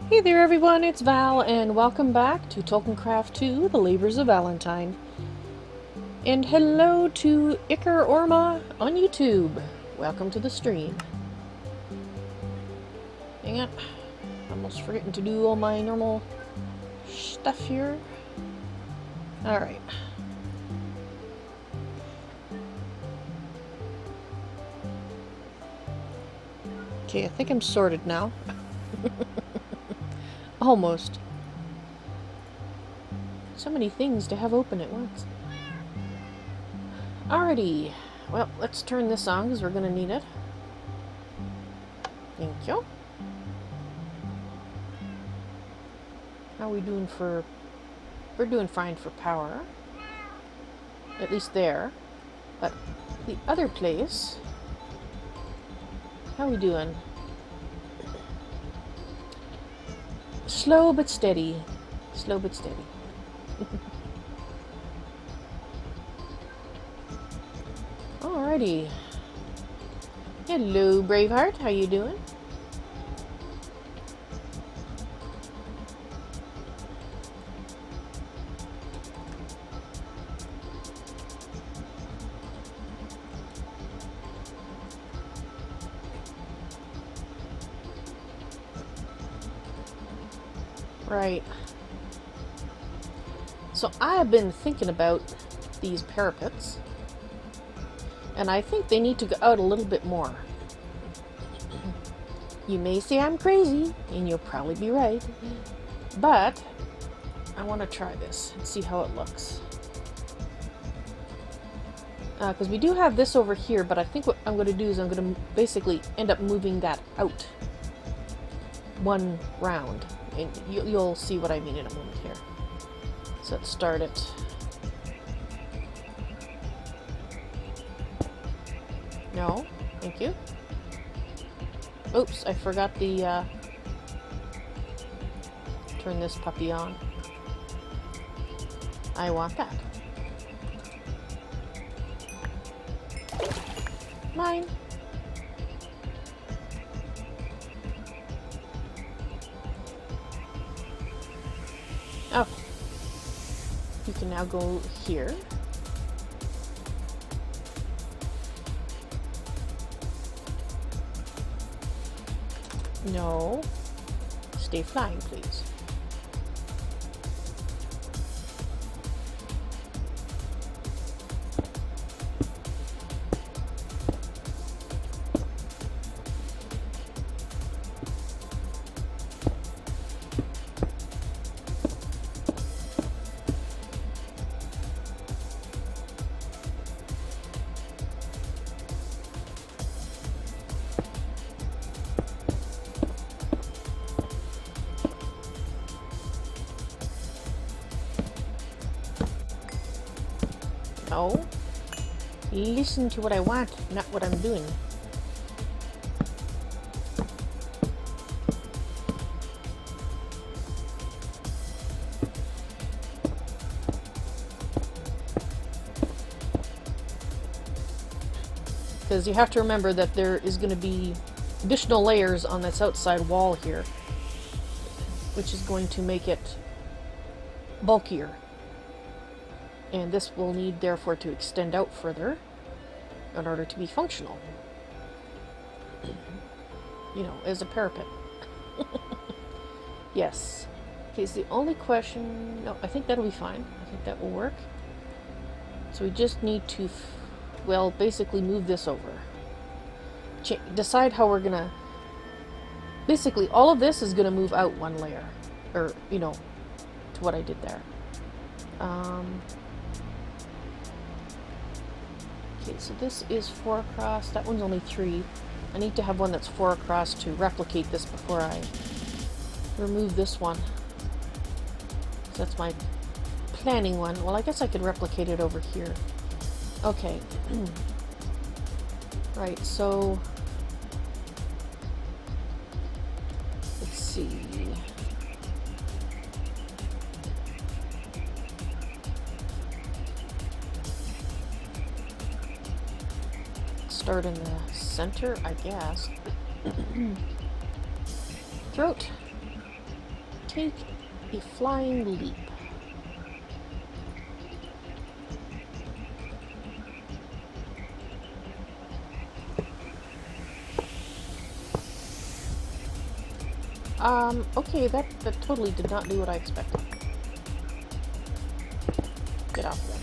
Hey there everyone, it's Val, and welcome back to Tolkiencraft II, The Labors of Valentine. And hello to IkR on YouTube. Welcome to the stream. Hang on, almost forgetting to do all my normal stuff here. Alright. Okay, I think I'm sorted now. Almost. So many things to have open at once. Alrighty. Well, let's turn this on because we're going to need it. Thank you. How are we doing for... We're doing fine for power. At least there. But the other place... How are we doing? Slow but steady. Slow but steady. Alrighty. Hello, Braveheart. How you doing? Right. So I have been thinking about these parapets, and I think they need to go out a little bit more. You may say I'm crazy, and you'll probably be right, but I want to try this and see how it looks. Because we do have this over here, but I think what I'm going to do is I'm going to basically end up moving that out one round. And you'll see what I mean in a moment here. So let's start it. No, thank you. Oops, I forgot the, turn this puppy on. I want that. Mine. Oh. You can now go here. No. Stay flying, please. No. Listen to what I want, not what I'm doing. Because you have to remember that there is going to be additional layers on this outside wall here, which is going to make it bulkier. And this will need, therefore, to extend out further in order to be functional. You know, as a parapet. Yes. Okay, so the only question... No, I think that'll be fine. I think that will work. So we just need to, well, basically move this over. Decide how we're gonna... Basically, all of this is gonna move out one layer. Or, you know, to what I did there. Okay, so this is 4 across. That one's only 3. I need to have one that's 4 across to replicate this before I remove this one. So that's my planning one. Well, I guess I could replicate it over here. Okay. Right, so... Let's see... Start in the center, I guess. Throat. take a flying leap. Okay, that totally did not do what I expected. Get off there.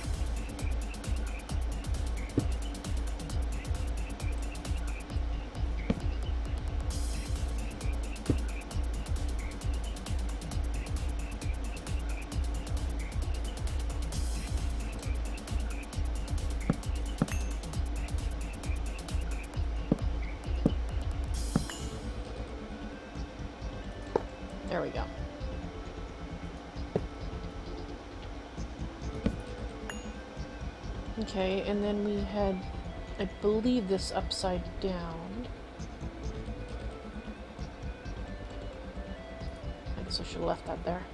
There we go. Okay, and then we had, I believe, this upside down. I guess I should have left that there.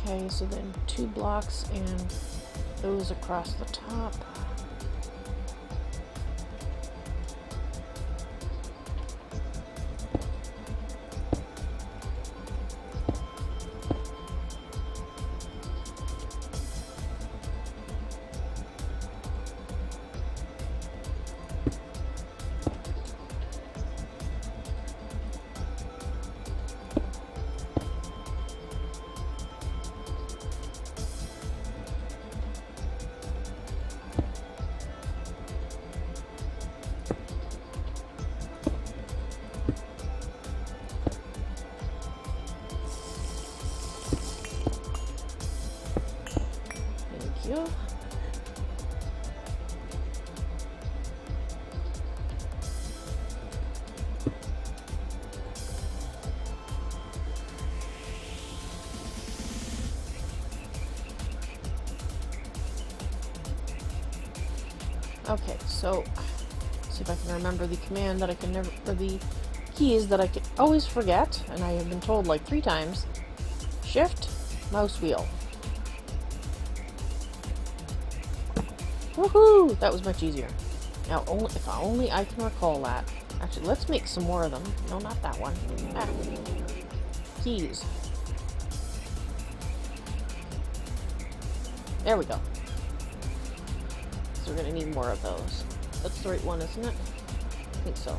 Okay, so then 2 blocks and those across the top. Thank you. Okay, so see if I can remember the command that I can never, or the keys that I can always forget, and I have been told like 3 times. Shift, mouse wheel. Woohoo! That was much easier. Now, if only I can recall that. Actually, let's make some more of them. No, not that one. Ah. Keys. There we go. So we're gonna need more of those. That's the right one, isn't it? I think so.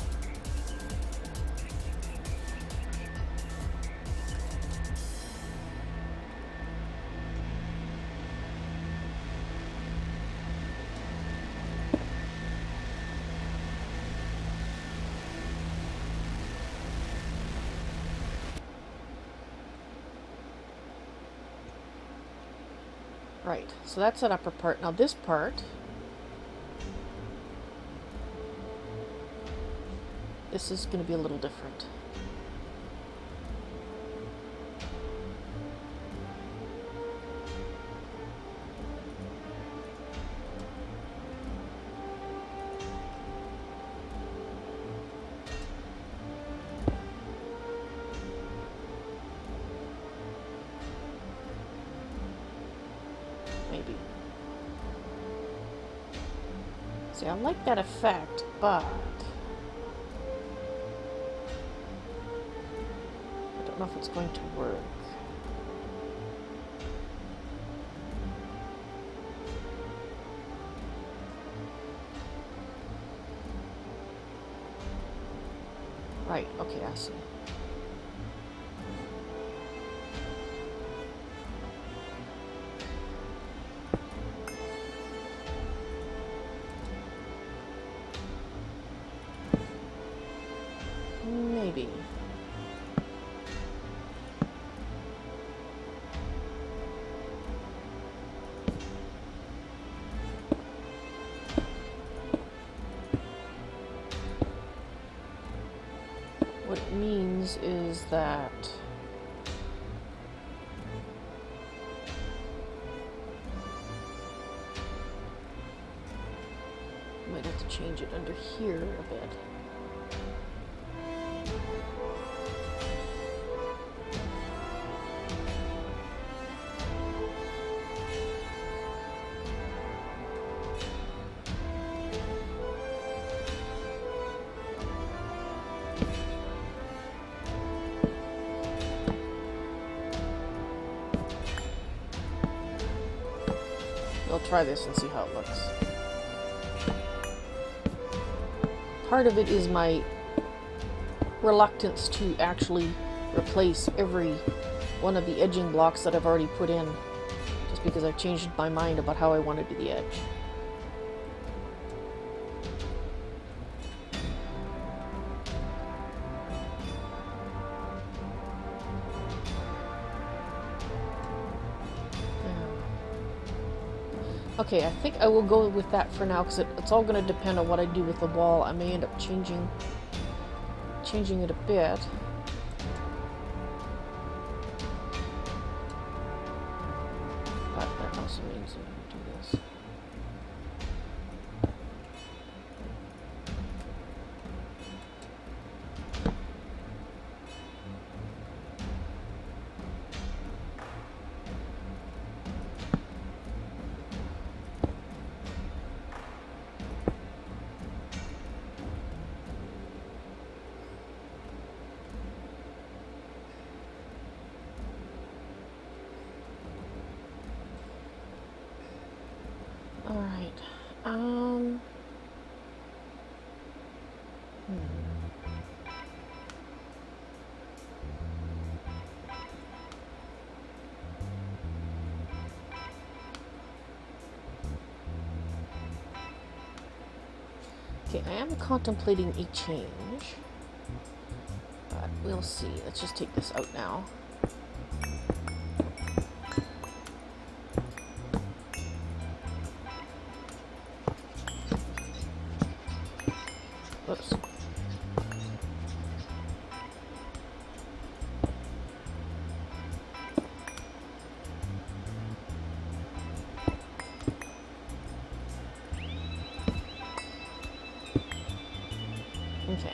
Right, so that's that upper part. Now this part, this is going to be a little different. Maybe. See, I like that effect, but I don't know if it's going to work. Right, okay, I see. Maybe. means is that might have to change it under here a bit. I'll try this and see how it looks. Part of it is my reluctance to actually replace every one of the edging blocks that I've already put in, just because I've changed my mind about how I want to do the edge. Okay, I think I will go with that for now, because it's all going to depend on what I do with the wall. I may end up changing it a bit. But that also means I do this. Okay, I am contemplating a change, but we'll see. Let's just take this out now. Whoops. Okay.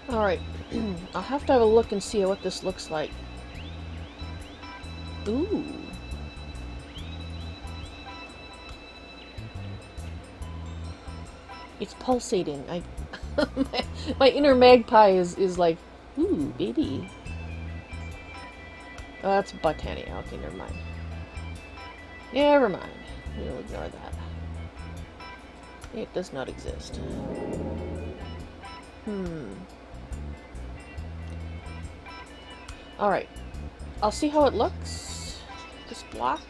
Alright, I'll have to have a look and see what this looks like. Ooh. It's pulsating. my inner magpie is like, ooh, baby. Oh, that's Botania. Okay, never mind. Never mind. We'll ignore that. It does not exist. Alright. I'll see how it looks. This block.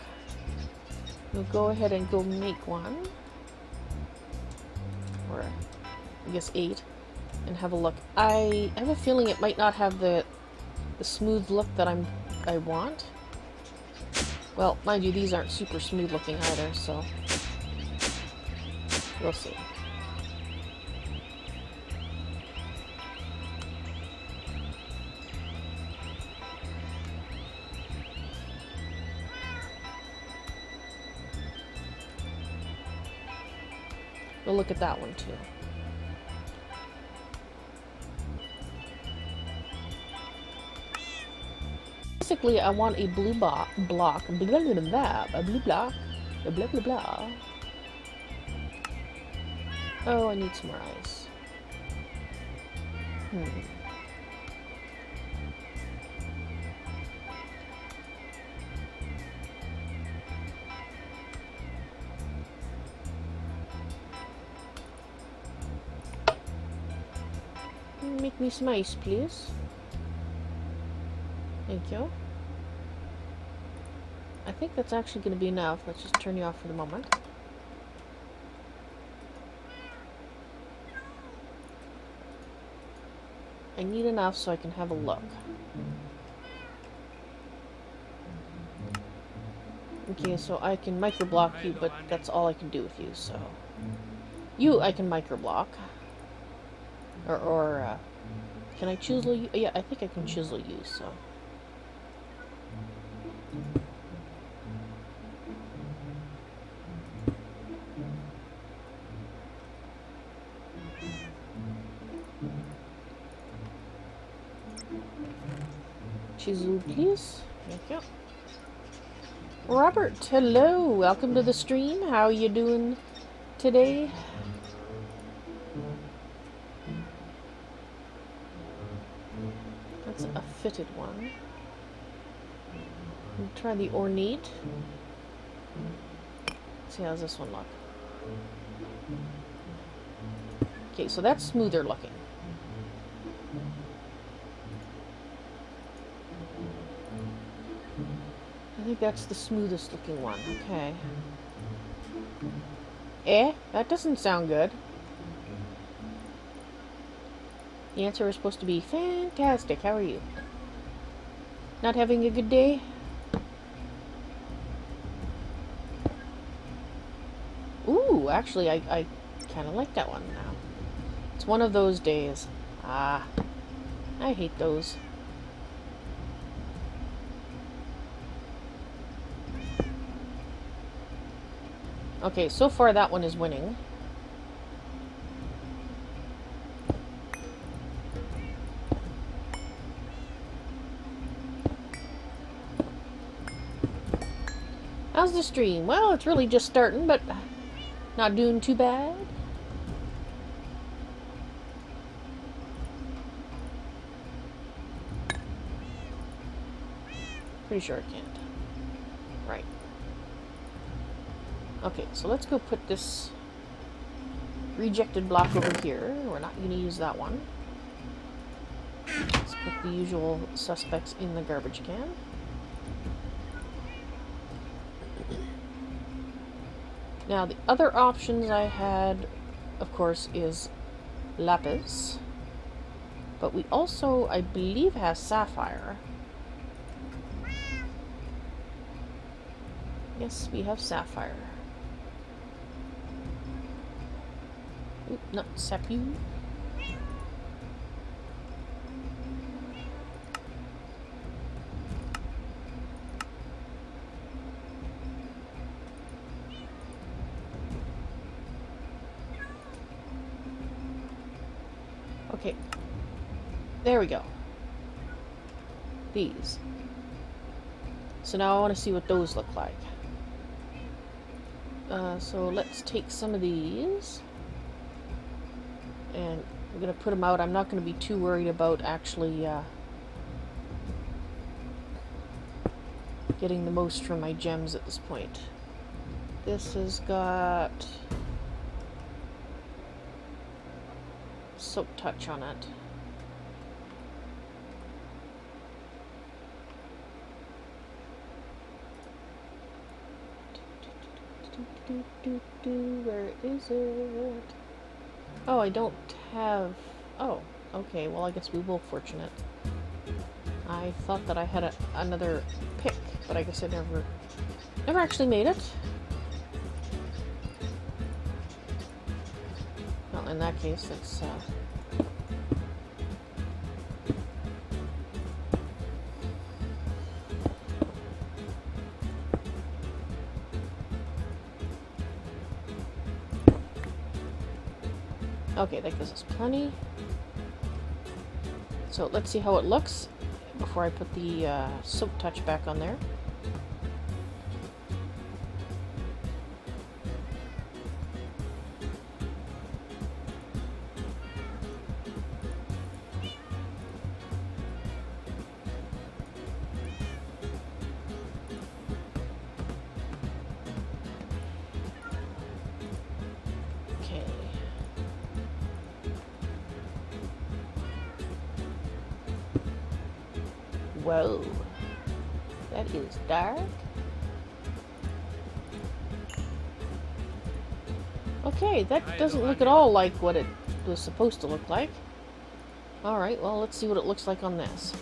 We'll go ahead and go make one. Or, I guess 8. And have a look. I have a feeling it might not have the smooth look that I want. Well, mind you, these aren't super smooth looking either, so we'll see. We'll look at that one too. Basically, I want a blue block, blah blah blah, a blue block, a blah blah blah. Oh, I need some more ice. Make me some ice, please. Thank you. I think that's actually going to be enough. Let's just turn you off for the moment. I need enough so I can have a look. Okay, so I can microblock you, but that's all I can do with you, so... You, I can microblock. Or can I chisel you? Yeah, I think I can chisel you, so... Chisel, please. Thank you. Robert, hello. Welcome to the stream. How are you doing today? That's a fitted one. We'll try the ornate. Let's see how's this one look. Okay, so that's smoother looking. I think that's the smoothest looking one. Okay. That doesn't sound good. The answer is supposed to be fantastic. How are you? Not having a good day? Ooh, actually, I kind of like that one now. It's one of those days. Ah, I hate those. Okay, so far that one is winning. How's the stream? Well, it's really just starting, but not doing too bad. Pretty sure it can't. Right. Okay, so let's go put this rejected block over here. We're not going to use that one. Let's put the usual suspects in the garbage can. Now, the other options I had, of course, is lapis. But we also, I believe, have sapphire. Yes, we have sapphire. Oop, no, sapu. Okay, there we go. These. So now I want to see what those look like. So let's take some of these. And I'm going to put them out. I'm not going to be too worried about actually getting the most from my gems at this point. This has got soap touch on it. Where is it? Oh, I don't have... Oh, okay. Well, I guess we will fortunate. I thought that I had another pick, but I guess I never actually made it. Well, in that case, it's... Okay, that gives us plenty. So let's see how it looks before I put the soap touch back on there. Whoa, that is dark. Okay, that doesn't look at all like what it was supposed to look like. Alright, well, let's see what it looks like on this.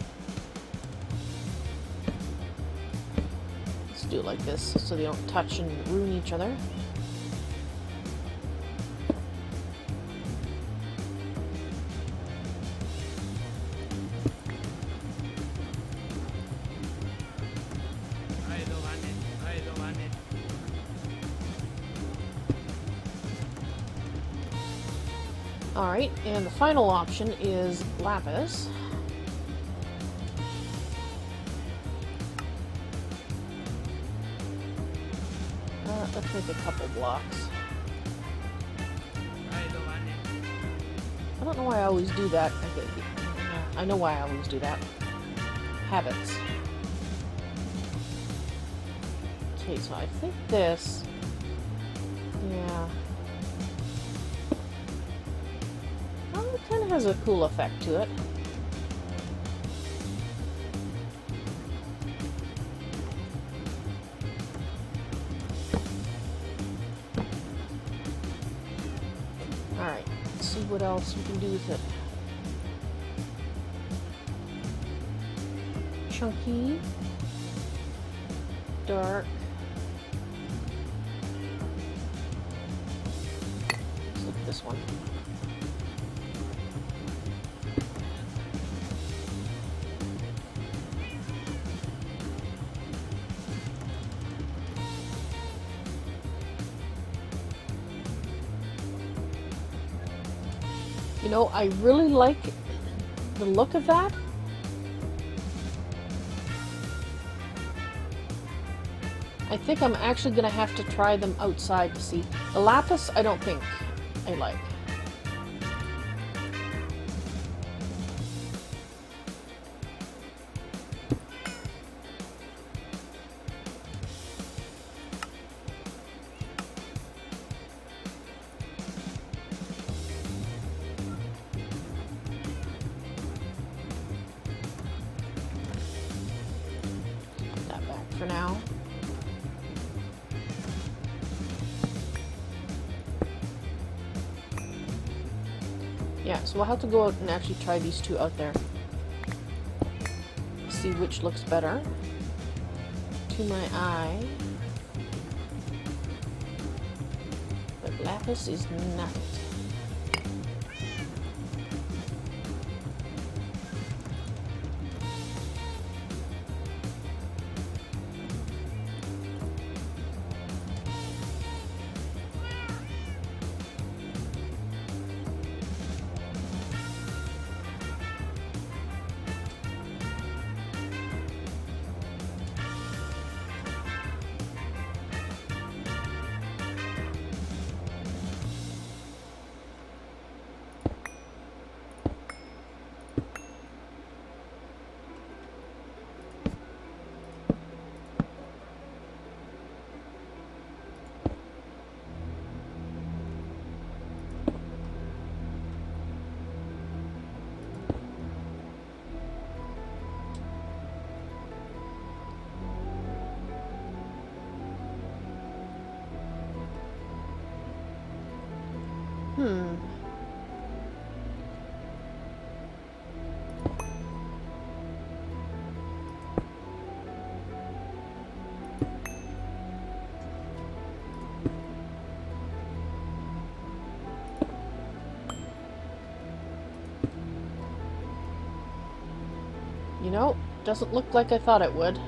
Let's do it like this so they don't touch and ruin each other. Alright, and the final option is lapis. Let's make a couple blocks. I don't know why I always do that. I know why I always do that. Habits. Okay, so I think this... Yeah. Well, it kind of has a cool effect to it. Alright, let's see what else we can do with it. Chunky. Dark. Let's look at this one. You know, I really like the look of that. I think I'm actually going to have to try them outside to see. The lapis, I don't think I like. Put that back for now. Yeah, so we'll have to go out and actually try these two out there. See which looks better to my eye. But lapis is not it. You know, doesn't look like I thought it would.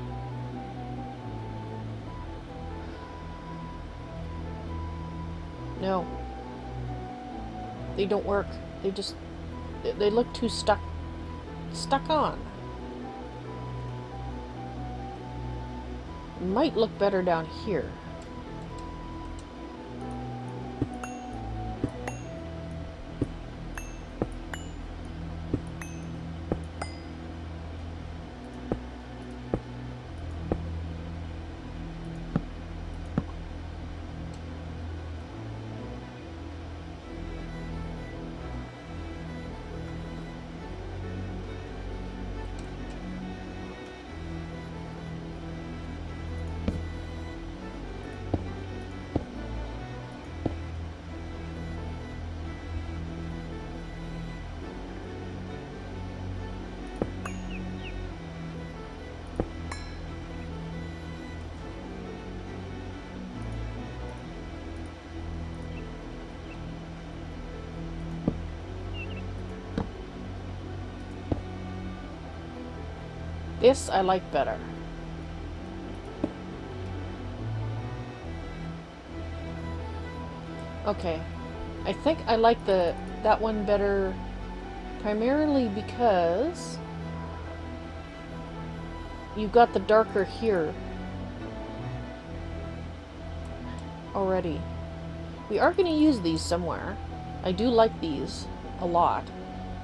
No. They don't work. They look too stuck on. Might look better down here. This I like better. Okay. I think I like that one better primarily because you've got the darker here already. We are going to use these somewhere. I do like these a lot,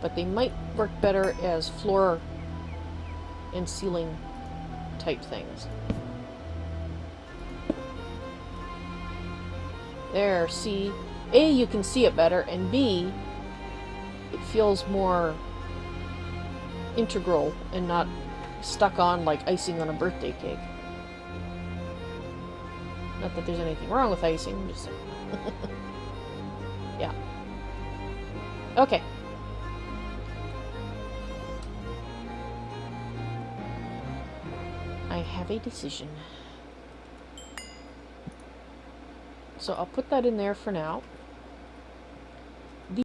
but they might work better as floor and ceiling type things. There, see? A, you can see it better, and B, it feels more integral and not stuck on like icing on a birthday cake. Not that there's anything wrong with icing, I'm just saying. Yeah. Okay. I have a decision. So I'll put that in there for now.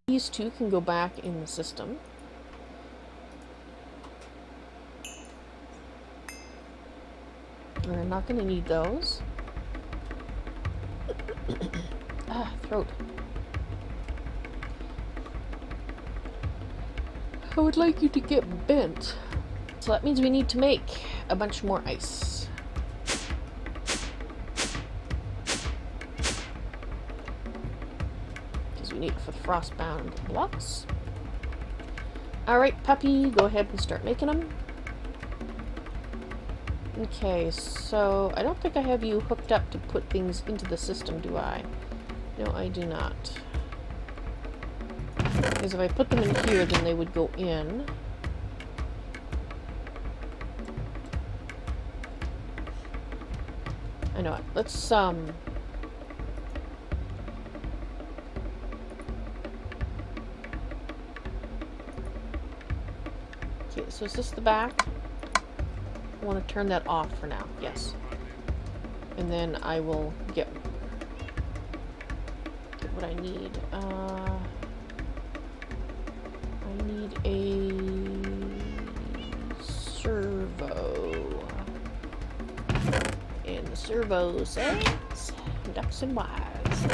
These two can go back in the system. We're not going to need those. Ah, throat. I would like you to get bent. So that means we need to make a bunch more ice. Because we need it for the frostbound blocks. Alright, puppy, go ahead and start making them. Okay, so I don't think I have you hooked up to put things into the system, do I? No, I do not. Because if I put them in here, then they would go in. I know it. Let's, Okay, so is this the back? I want to turn that off for now. Yes. And then I will get what I need. I need a servo. And the servo says ducks and wires.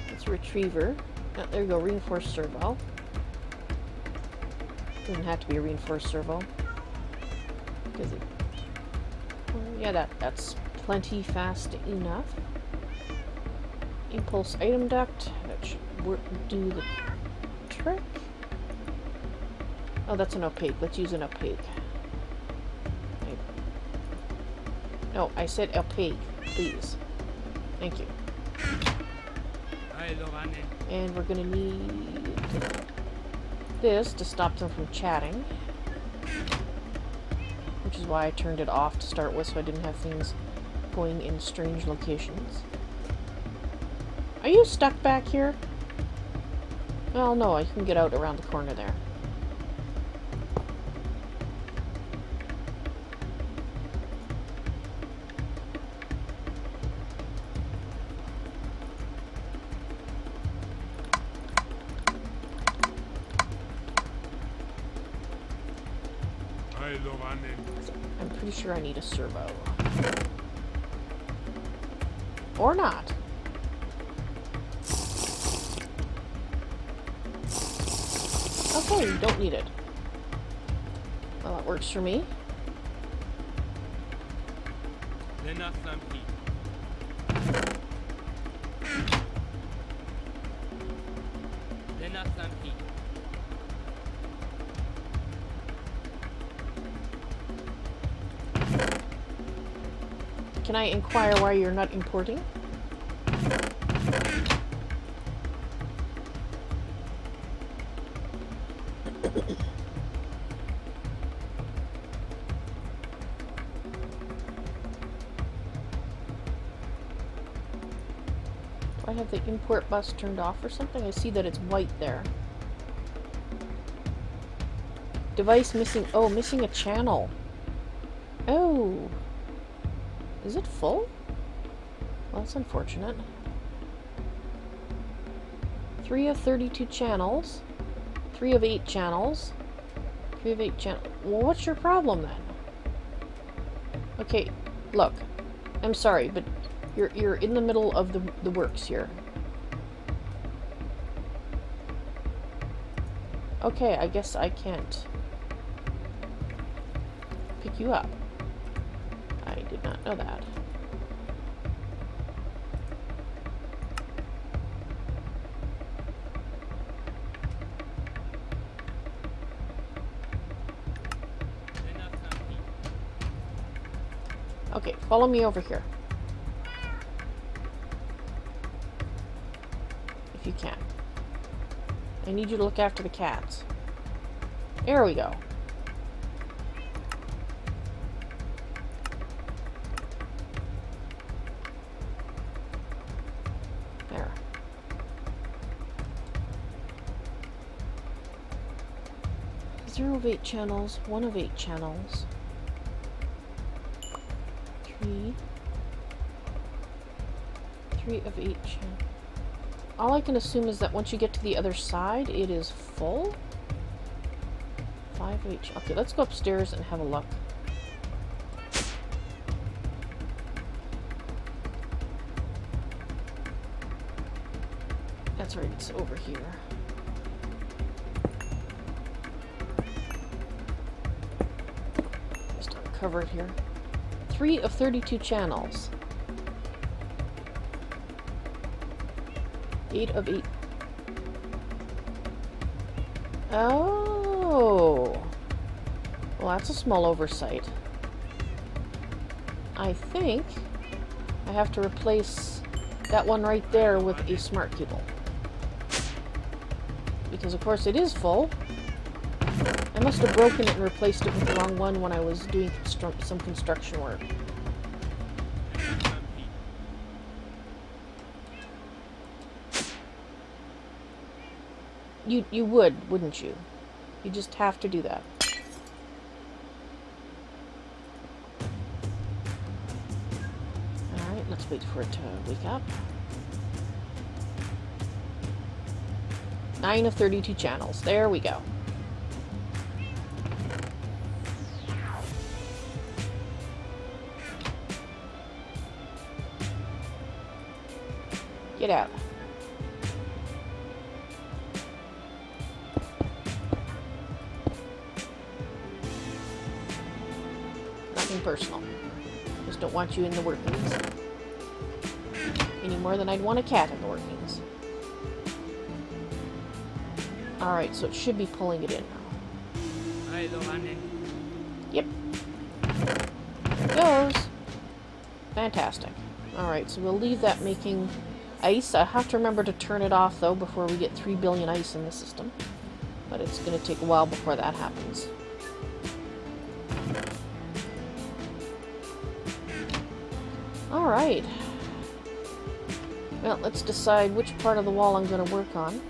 It's a retriever. Oh, there you go, reinforced servo. Doesn't have to be a reinforced servo. Does it? Yeah, that's plenty fast enough. Impulse item duct. That should do the trick. Oh, that's an opaque. Let's use an opaque. No, I said opaque, please. Thank you. And we're gonna need this to stop them from chatting. Which is why I turned it off to start with, so I didn't have things going in strange locations. Are you stuck back here? Well, no, I can get out around the corner there. I'm pretty sure I need a servo. Or not. Okay, you don't need it. Well, that works for me. Can I inquire why you're not importing? Do I have the import bus turned off or something? I see that it's white there. Device missing. Oh, missing a channel. Oh. Is it full? Well, that's unfortunate. 3 of 32 channels. 3 of 8 channels. 3 of 8 channels. Well, what's your problem then? Okay, look. I'm sorry, but you're in the middle of the works here. Okay, I guess I can't pick you up. I did not know that. Okay, follow me over here. If you can. I need you to look after the cats. There we go. There. 0 of 8 channels, 1 of 8 channels. 3 of 8 channels. All I can assume is that once you get to the other side, it is full. 5 of 8. Okay, let's go upstairs and have a look. That's right, it's over here. Just uncover it here. 3 of 32 channels. 8 of 8. Oh. Well, that's a small oversight. I think I have to replace that one right there with a smart cable. Because, of course, it is full. I must have broken it and replaced it with the wrong one when I was doing some construction work. You would, wouldn't you? You just have to do that. Alright, let's wait for it to wake up. 9 of 32 channels. There we go. Get out. Nothing personal. Just don't want you in the workings. Any more than I'd want a cat in the workings. Alright, so it should be pulling it in now. Yep. There it goes. Fantastic. Alright, so we'll leave that making ice. I have to remember to turn it off, though, before we get 3 billion ice in the system. But it's going to take a while before that happens. Alright. Well, let's decide which part of the wall I'm going to work on.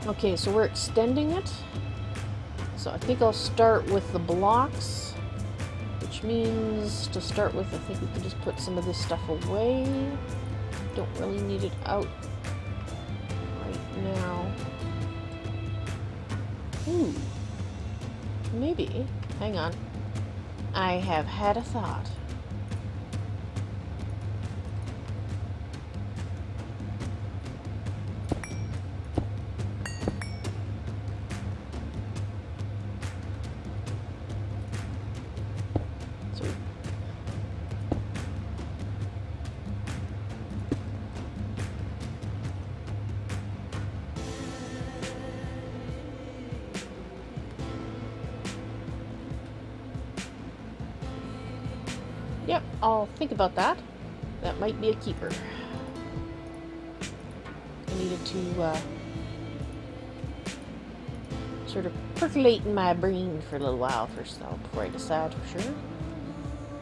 Okay, so we're extending it. So I think I'll start with the blocks, which means to start with, I think we can just put some of this stuff away. Don't really need it out right now. Ooh. Maybe. Hang on. I have had a thought. So yep, I'll think about that. That might be a keeper. I needed to sort of percolate in my brain for a little while first, though, before I decide for sure.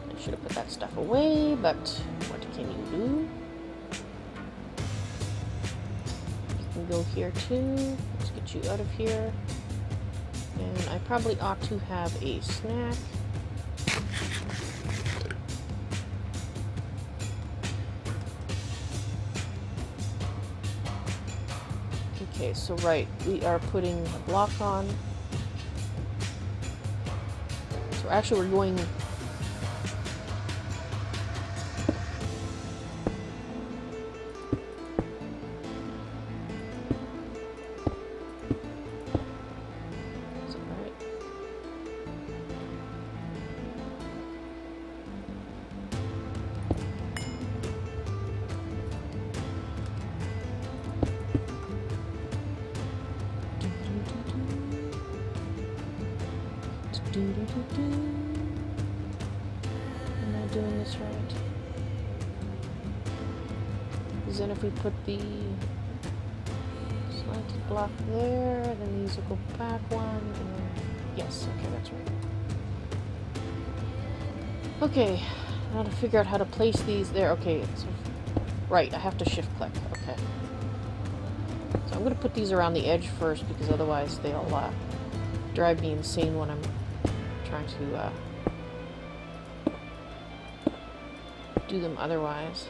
I should have put that stuff away, but what can you do? You can go here too. Let's get you out of here. And I probably ought to have a snack. Okay, so right, we are putting the block on. So actually we're going... Is that right? Am I doing this right? Because then if we put the slanted block there, then these will go back one, and then... Yes, okay, that's right. Okay, now to figure out how to place these there. Okay, so... Right, I have to shift click. Okay. So I'm going to put these around the edge first, because otherwise they'll drive me insane when I'm trying to do them otherwise.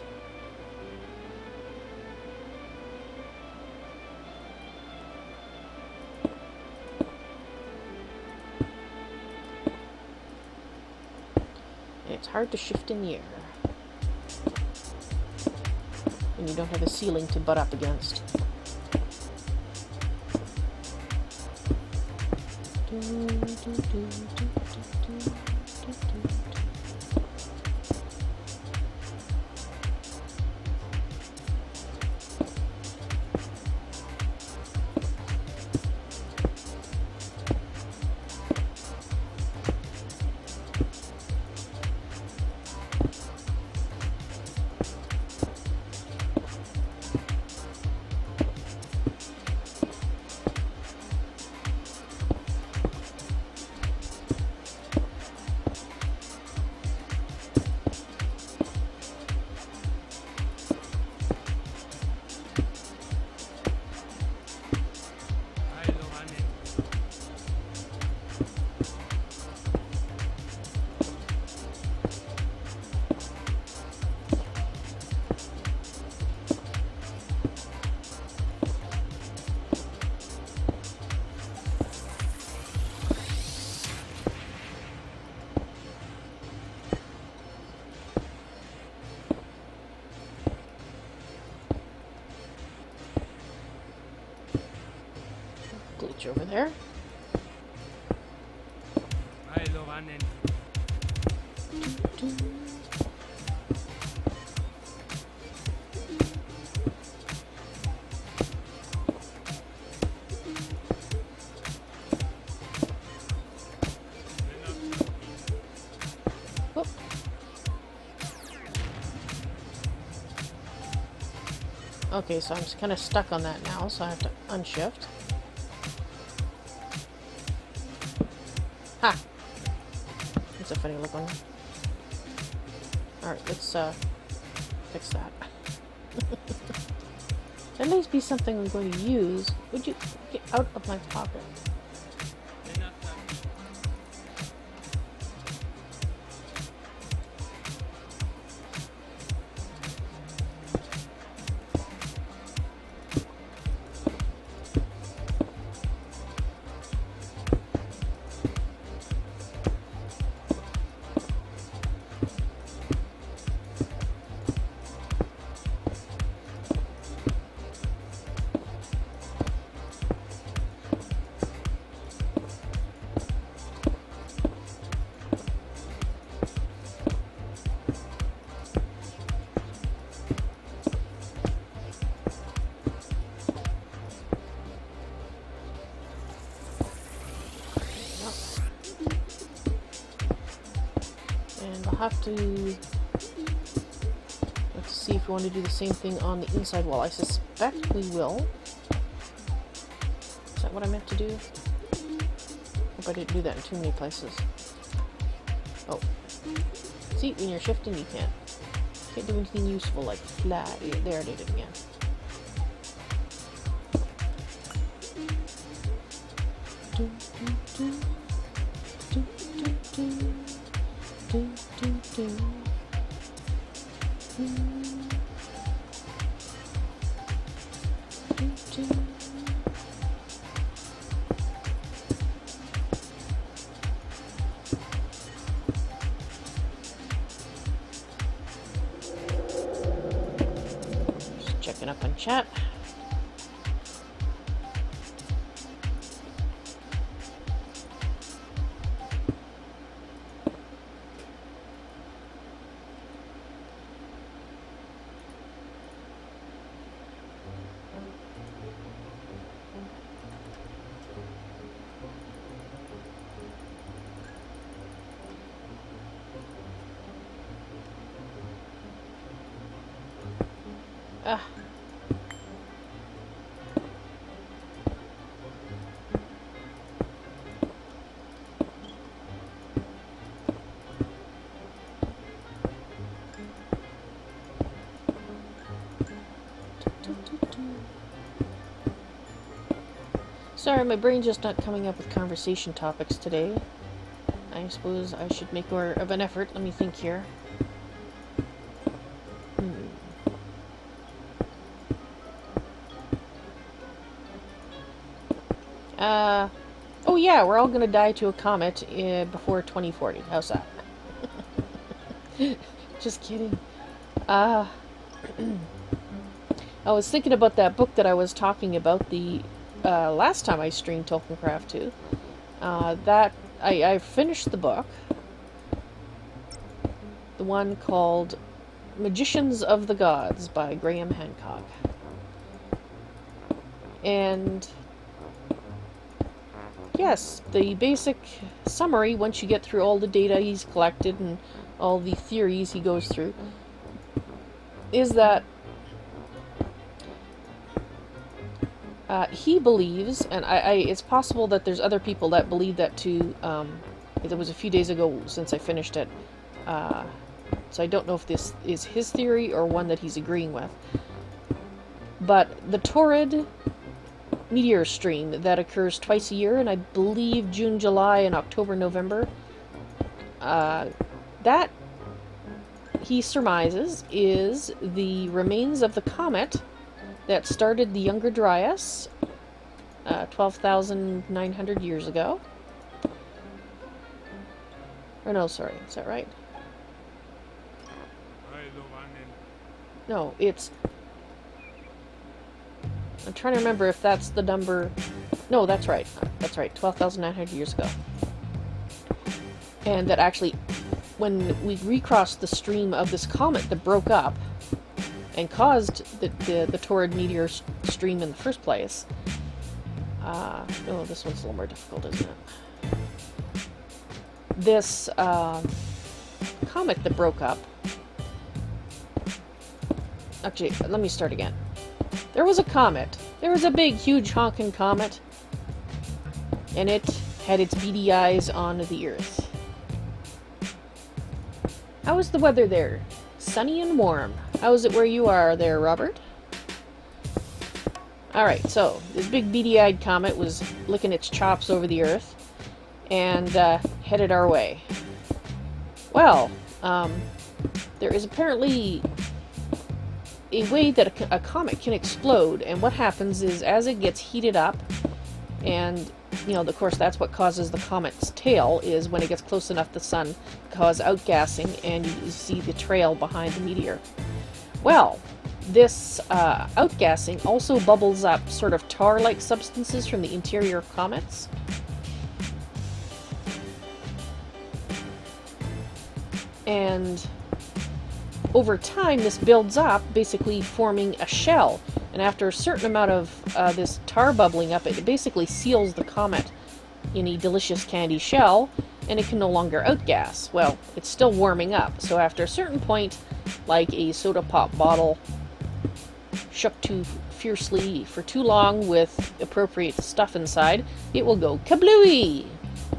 And it's hard to shift in the air when you don't have a ceiling to butt up against. Glitch over there. Whoop. Okay, so I'm kind of stuck on that now, so I have to unshift. Ha! That's a funny look on. Alright, let's fix that. At least be something I'm going to use. Would you get out of my pocket? have to see if we want to do the same thing on the inside wall. I suspect we will. Is that what I meant to do? Hope I didn't do that in too many places. Oh. See, when you're shifting, you can't do anything useful like fly. Yeah, there I did it again. Just checking up on chat. Sorry, my brain's just not coming up with conversation topics today. I suppose I should make more of an effort. Let me think here. Oh yeah, we're all gonna die to a comet before 2040. How's that? Just kidding. I was thinking about that book that I was talking about the last time I streamed Tolkiencraft II. That I finished the book. The one called Magicians of the Gods by Graham Hancock. And yes, the basic summary, once you get through all the data he's collected and all the theories he goes through, is that he believes, and it's possible that there's other people that believe that too. It was a few days ago since I finished it, so I don't know if this is his theory or one that he's agreeing with. But the torrid meteor stream that occurs twice a year, and I believe June, July, and October, November, that he surmises is the remains of the comet that started the Younger Dryas 12,900 years ago. Or no, sorry, is that right? No, it's... I'm trying to remember if that's the number... No, that's right. That's right, 12,900 years ago. And that actually, when we recrossed the stream of this comet that broke up and caused the torrid meteor stream in the first place... oh, this one's a little more difficult, isn't it? This comet that broke up... Actually, let me start again. There was a comet. There was a big, huge, honking comet. And it had its beady eyes on the Earth. How was the weather there? Sunny and warm. How is it where you are there, Robert? Alright, so, this big beady-eyed comet was licking its chops over the Earth. And headed our way. Well, there is apparently a way that a comet can explode, and what happens is as it gets heated up, and you know, of course that's what causes the comet's tail, is when it gets close enough to the sun, cause outgassing, and you see the trail behind the meteor. Well, this outgassing also bubbles up sort of tar-like substances from the interior of comets. And over time, this builds up, basically forming a shell. And after a certain amount of this tar bubbling up, it basically seals the comet in a delicious candy shell. and it can no longer outgas. Well, it's still warming up, so after a certain point, like a soda pop bottle shook too fiercely for too long with appropriate stuff inside, it will go kablooey!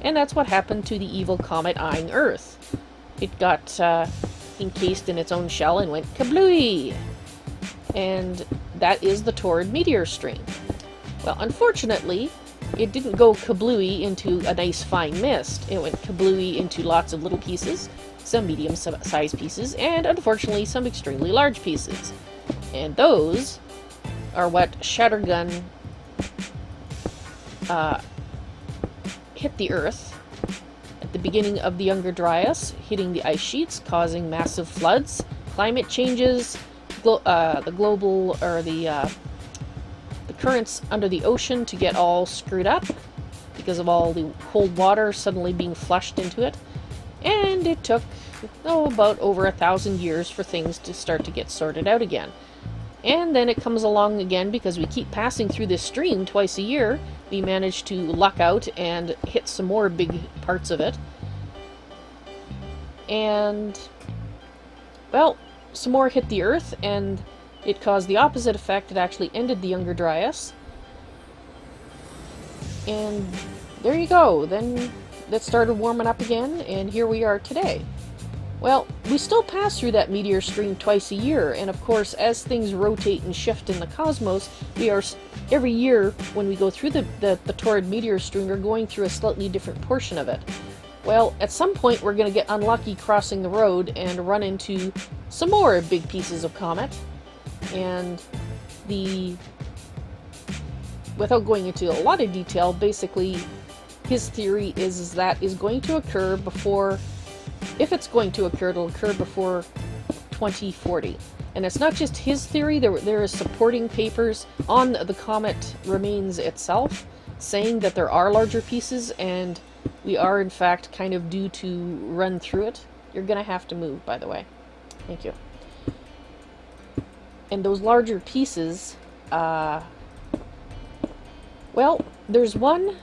And that's what happened to the evil comet eyeing Earth. It got encased in its own shell and went kablooey! And that is the torrid meteor stream. Well, unfortunately, it didn't go kablooey into a nice fine mist. It went kablooey into lots of little pieces, some medium-sized pieces, and unfortunately some extremely large pieces. And those are what Shattergun hit the Earth at the beginning of the Younger Dryas, hitting the ice sheets, causing massive floods, climate changes, the global, or the currents under the ocean to get all screwed up because of all the cold water suddenly being flushed into it. And it took, about over 1,000 years for things to start to get sorted out again. And then it comes along again because we keep passing through this stream twice a year. We manage to luck out and hit some more big parts of it. And, well, some more hit the Earth, and it caused the opposite effect. It actually ended the Younger Dryas. And there you go. Then that started warming up again, and here we are today. Well, we still pass through that meteor stream twice a year, and of course, as things rotate and shift in the cosmos, we are, every year when we go through the torrid meteor stream, we're going through a slightly different portion of it. Well, at some point we're going to get unlucky crossing the road and run into some more big pieces of comet, and without going into a lot of detail, basically his theory is that is going to occur before, if it's going to occur, it'll occur before 2040. And it's not just his theory, there is supporting papers on the comet remains itself saying that there are larger pieces, and we are in fact kind of due to run through it. You're gonna have to move, by the way. Thank you. And those larger pieces, well, there's one,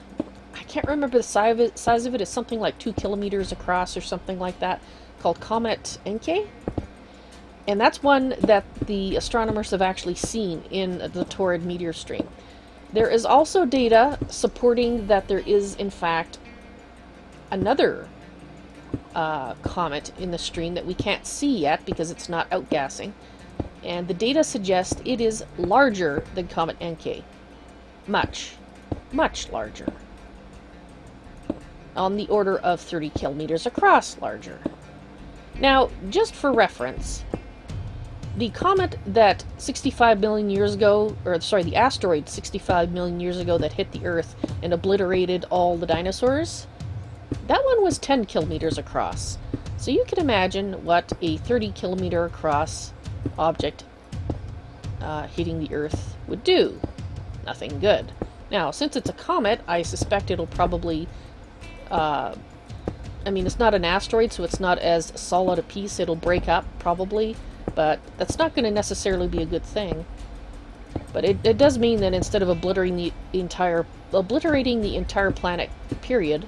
I can't remember the size of it. It's something like 2 kilometers across or something like that, called Comet Encke. And that's one that the astronomers have actually seen in the torrid meteor stream. There is also data supporting that there is, in fact, another comet in the stream that we can't see yet because it's not outgassing. And the data suggests it is larger than Comet Encke. Much, much larger. On the order of 30 kilometers across larger. Now, just for reference, the comet that 65 million years ago, or sorry, the asteroid 65 million years ago that hit the Earth and obliterated all the dinosaurs, that one was 10 kilometers across. So you can imagine what a 30 kilometer across object hitting the Earth would do. Nothing good. Now, since it's a comet, I suspect it'll probably, I mean, it's not an asteroid, so it's not as solid a piece. It'll break up, probably, but that's not going to necessarily be a good thing. But it does mean that instead of obliterating the entire planet, period,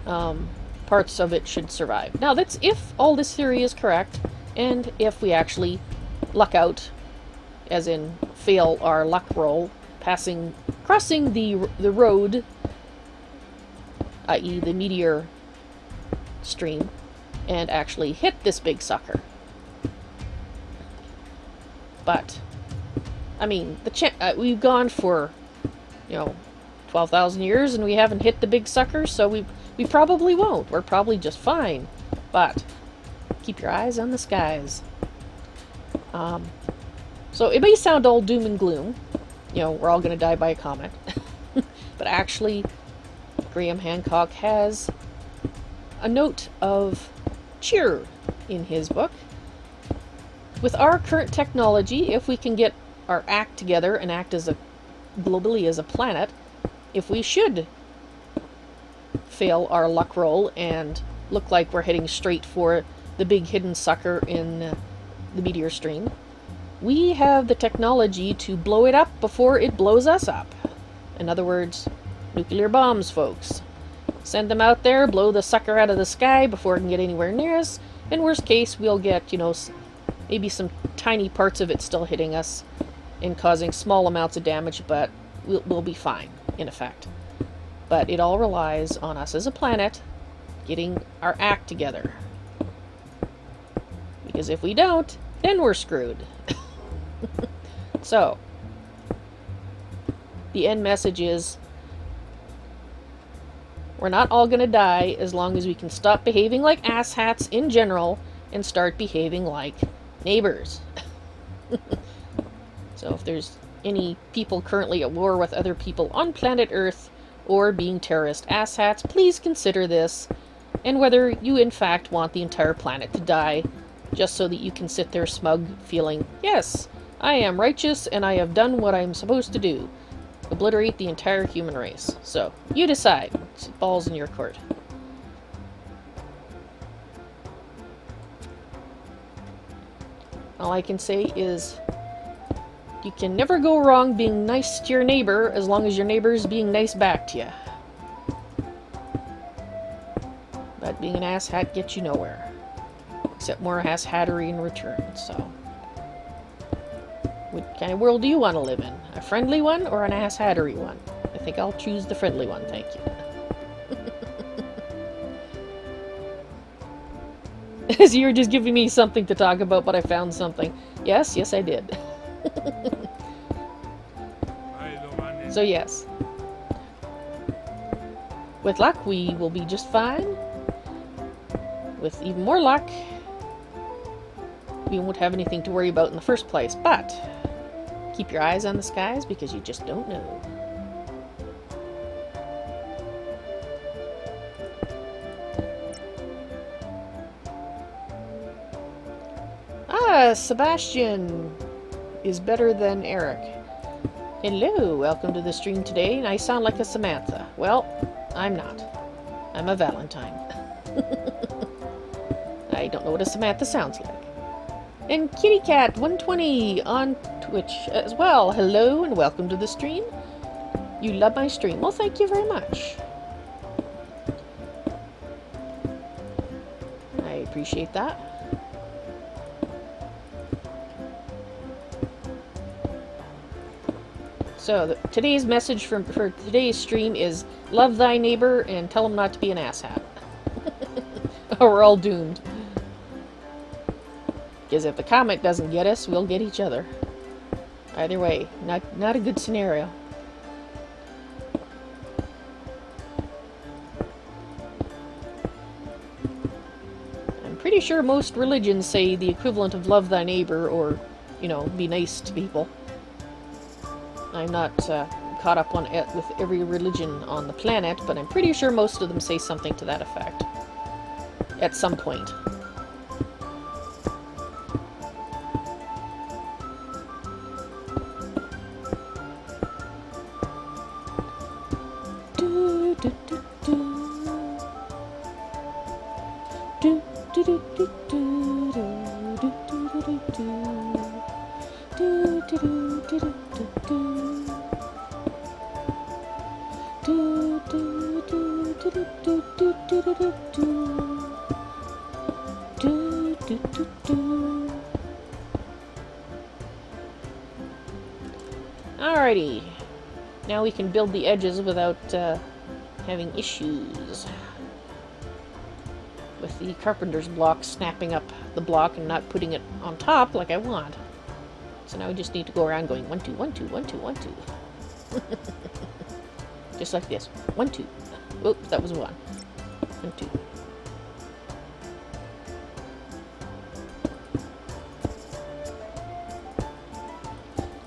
parts of it should survive. Now, that's if all this theory is correct, and if we actually luck out, as in fail our luck roll, crossing the road, i.e. the meteor stream, and actually hit this big sucker. But, I mean, we've gone for, 12,000 years and we haven't hit the big sucker, so we probably won't. We're probably just fine. But keep your eyes on the skies. So it may sound all doom and gloom. We're all going to die by a comet. But actually, Graham Hancock has a note of cheer in his book. With our current technology, if we can get our act together and act globally as a planet, if we should fail our luck roll and look like we're heading straight for the big hidden sucker in the meteor stream, we have the technology to blow it up before it blows us up. In other words, nuclear bombs, folks. Send them out there, blow the sucker out of the sky before it can get anywhere near us. In worst case, we'll get, you know, maybe some tiny parts of it still hitting us and causing small amounts of damage, but we'll be fine, in effect. But it all relies on us as a planet getting our act together. Because if we don't, then we're screwed. So, the end message is, we're not all going to die as long as we can stop behaving like asshats in general and start behaving like neighbors. So if there's any people currently at war with other people on planet Earth or being terrorist asshats, please consider this and whether you in fact want the entire planet to die, just so that you can sit there smug feeling, yes, I am righteous and I have done what I'm supposed to do. Obliterate the entire human race. So, you decide. It's balls in your court. All I can say is, you can never go wrong being nice to your neighbor as long as your neighbor is being nice back to you. But being an asshat gets you nowhere. Except more asshattery in return, so... What kind of world do you want to live in? A friendly one or an asshattery one? I think I'll choose the friendly one, thank you. So you're just giving me something to talk about, but I found something. Yes, yes I did. So yes. With luck, we will be just fine. With even more luck, we won't have anything to worry about in the first place, but keep your eyes on the skies because you just don't know. Ah, Sebastian is better than Eric. Hello, welcome to the stream today, and I sound like a Samantha. Well, I'm not. I'm a Valentine. I don't know what a Samantha sounds like. And KittyCat120 on Twitch as well. Hello and welcome to the stream. You love my stream. Well, thank you very much. I appreciate that. So, today's message for today's stream is love thy neighbor and tell him not to be an asshat. Or we're all doomed. Because if the comment doesn't get us, we'll get each other. Either way, not a good scenario. I'm pretty sure most religions say the equivalent of love thy neighbor or, you know, be nice to people. I'm not caught up on it with every religion on the planet, but I'm pretty sure most of them say something to that effect. At some point. Alrighty. Now we can build the edges without having issues with the carpenter's block snapping up the block and not putting it on top like I want. So now we just need to go around going 1, 2, 1, 2, 1, 2, 1, 2. Just like this. 1, 2. Oops, that was 1. 1, 2.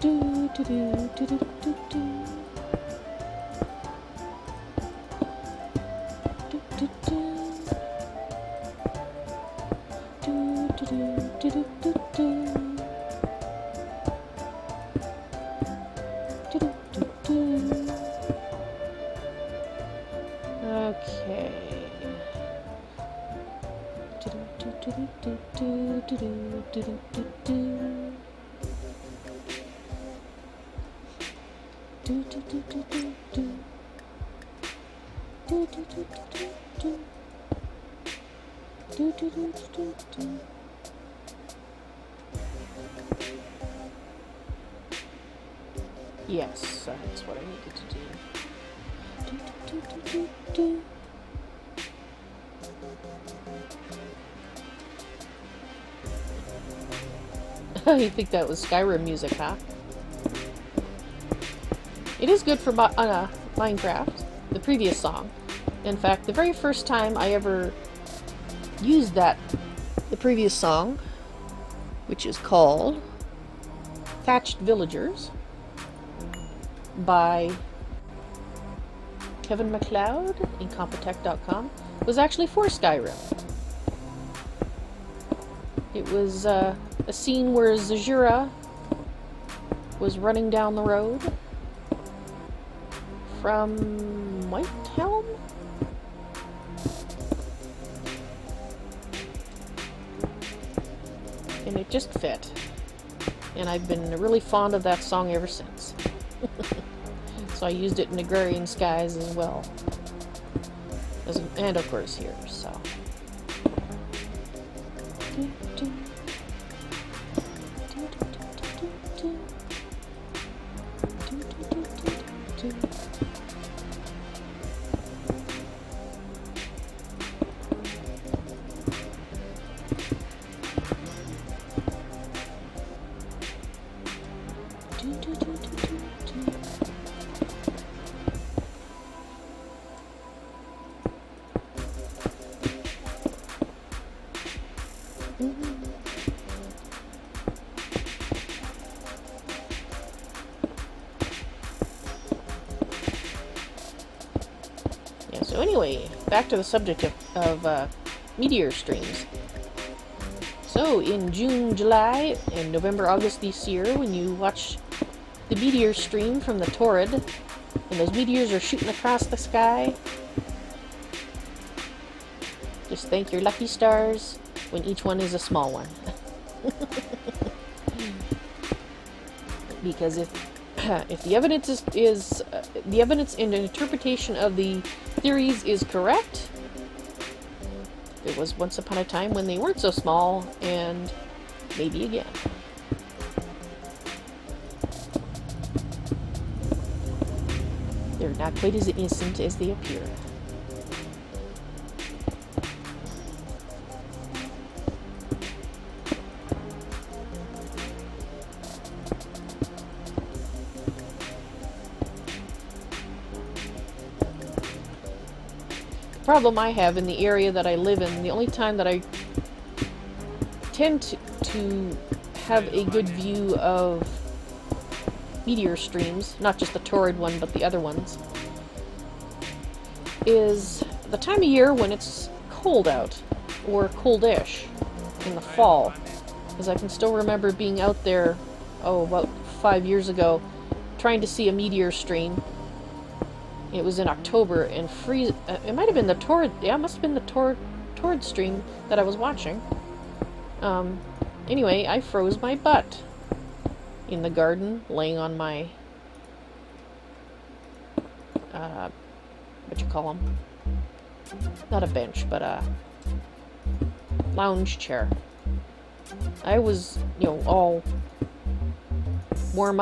Do do do do do do do. Do do do. Do do do do do do. Do do do do. Okay. Do do do do do do do do do do. Do do do do do do. Yes, that's what I needed to do. You think that was Skyrim music, huh? It is good for Minecraft, the previous song. In fact, the very first time I ever used the previous song, which is called Thatched Villagers by Kevin MacLeod in Compotech.com, was actually for Skyrim. It was a scene where Zajura was running down the road from Whitehelm? And it just fit. And I've been really fond of that song ever since. So I used it in Agrarian Skies as well. And of course here, so. So anyway, back to the subject of meteor streams. So in June, July, and November, August this year, when you watch the meteor stream from the Torrid, and those meteors are shooting across the sky, just thank your lucky stars when each one is a small one. Because if the evidence is the evidence and interpretation of the theories is correct, there was once upon a time when they weren't so small, and maybe again. They're not quite as innocent as they appear. Problem I have in the area that I live in, the only time that I tend to have a good view of meteor streams, not just the Torrid one, but the other ones, is the time of year when it's cold out, or coldish, in the fall. Because I can still remember being out there, about 5 years ago, trying to see a meteor stream. It was in October, and it might have been the Torrid, yeah, it must have been the Torrid stream that I was watching. Anyway, I froze my butt in the garden, laying on my, what you call them? Not a bench, but a lounge chair. I was, all warm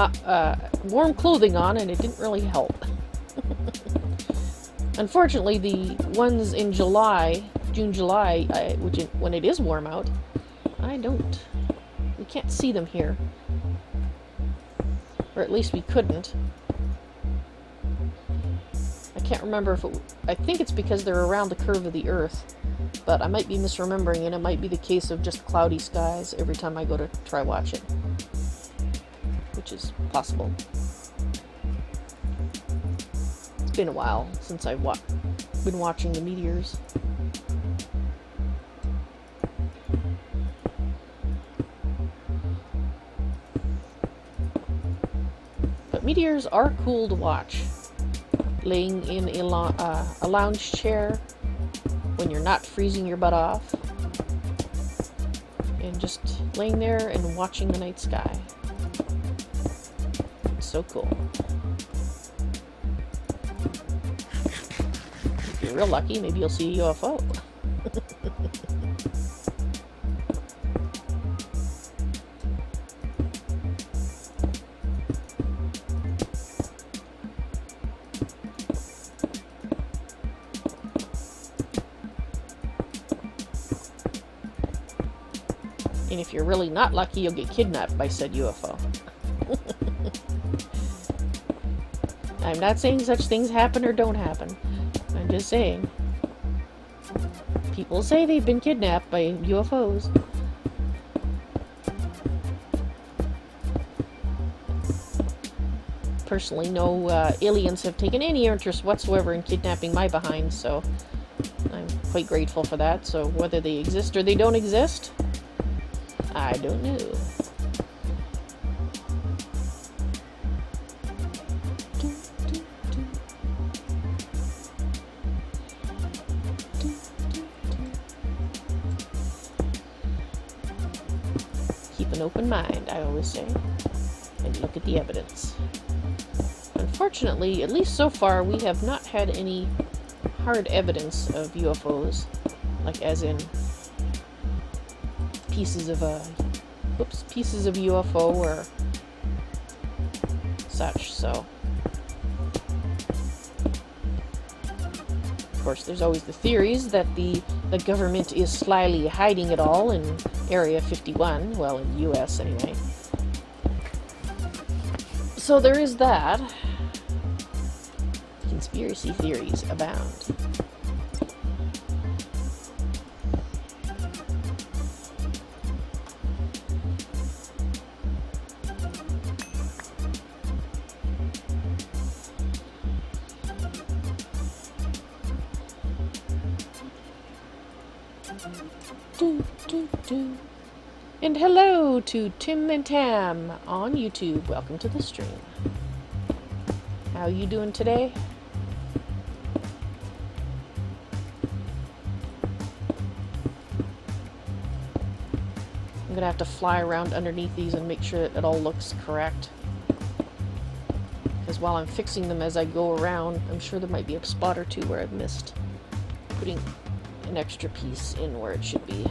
clothing on, and it didn't really help. Unfortunately, the ones in June, July, when it is warm out, we can't see them here. Or at least we couldn't. I can't remember I think it's because they're around the curve of the Earth, but I might be misremembering, and it might be the case of just cloudy skies every time I go to try watch it. Which is possible. It's been a while since I've been watching the meteors. But meteors are cool to watch. Laying in a lounge chair when you're not freezing your butt off. And just laying there and watching the night sky. It's so cool. If you're real lucky, maybe you'll see a UFO. And if you're really not lucky, you'll get kidnapped by said UFO. I'm not saying such things happen or don't happen. I'm just saying. People say they've been kidnapped by UFOs. Personally, no aliens have taken any interest whatsoever in kidnapping my behind, so I'm quite grateful for that. So whether they exist or they don't exist, I don't know. Keep an open mind, I always say, and look at the evidence. Unfortunately, at least so far, we have not had any hard evidence of UFOs, like as in pieces of UFO or such. So, of course, there's always the theories that the government is slyly hiding it all in Area 51, well, in the US anyway. So there is that. Conspiracy theories abound. And hello to Tim and Tam on YouTube. Welcome to the stream. How you doing today? I'm gonna have to fly around underneath these and make sure that it all looks correct. Because while I'm fixing them as I go around, I'm sure there might be a spot or two where I've missed putting an extra piece in where it should be.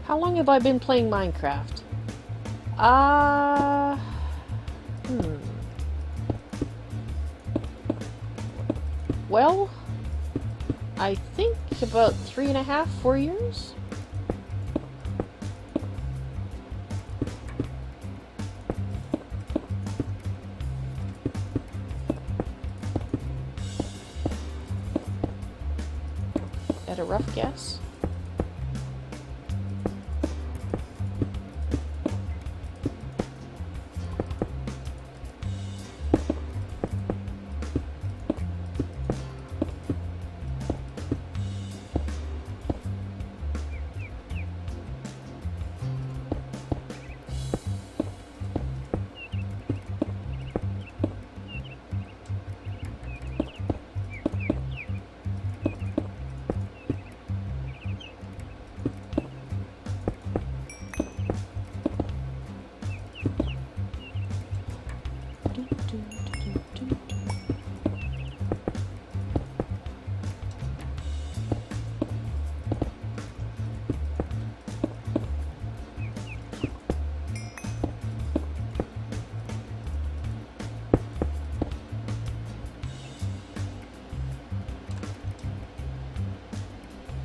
How long have I been playing Minecraft? Well, I think about 3.5, 4 years? At a rough guess.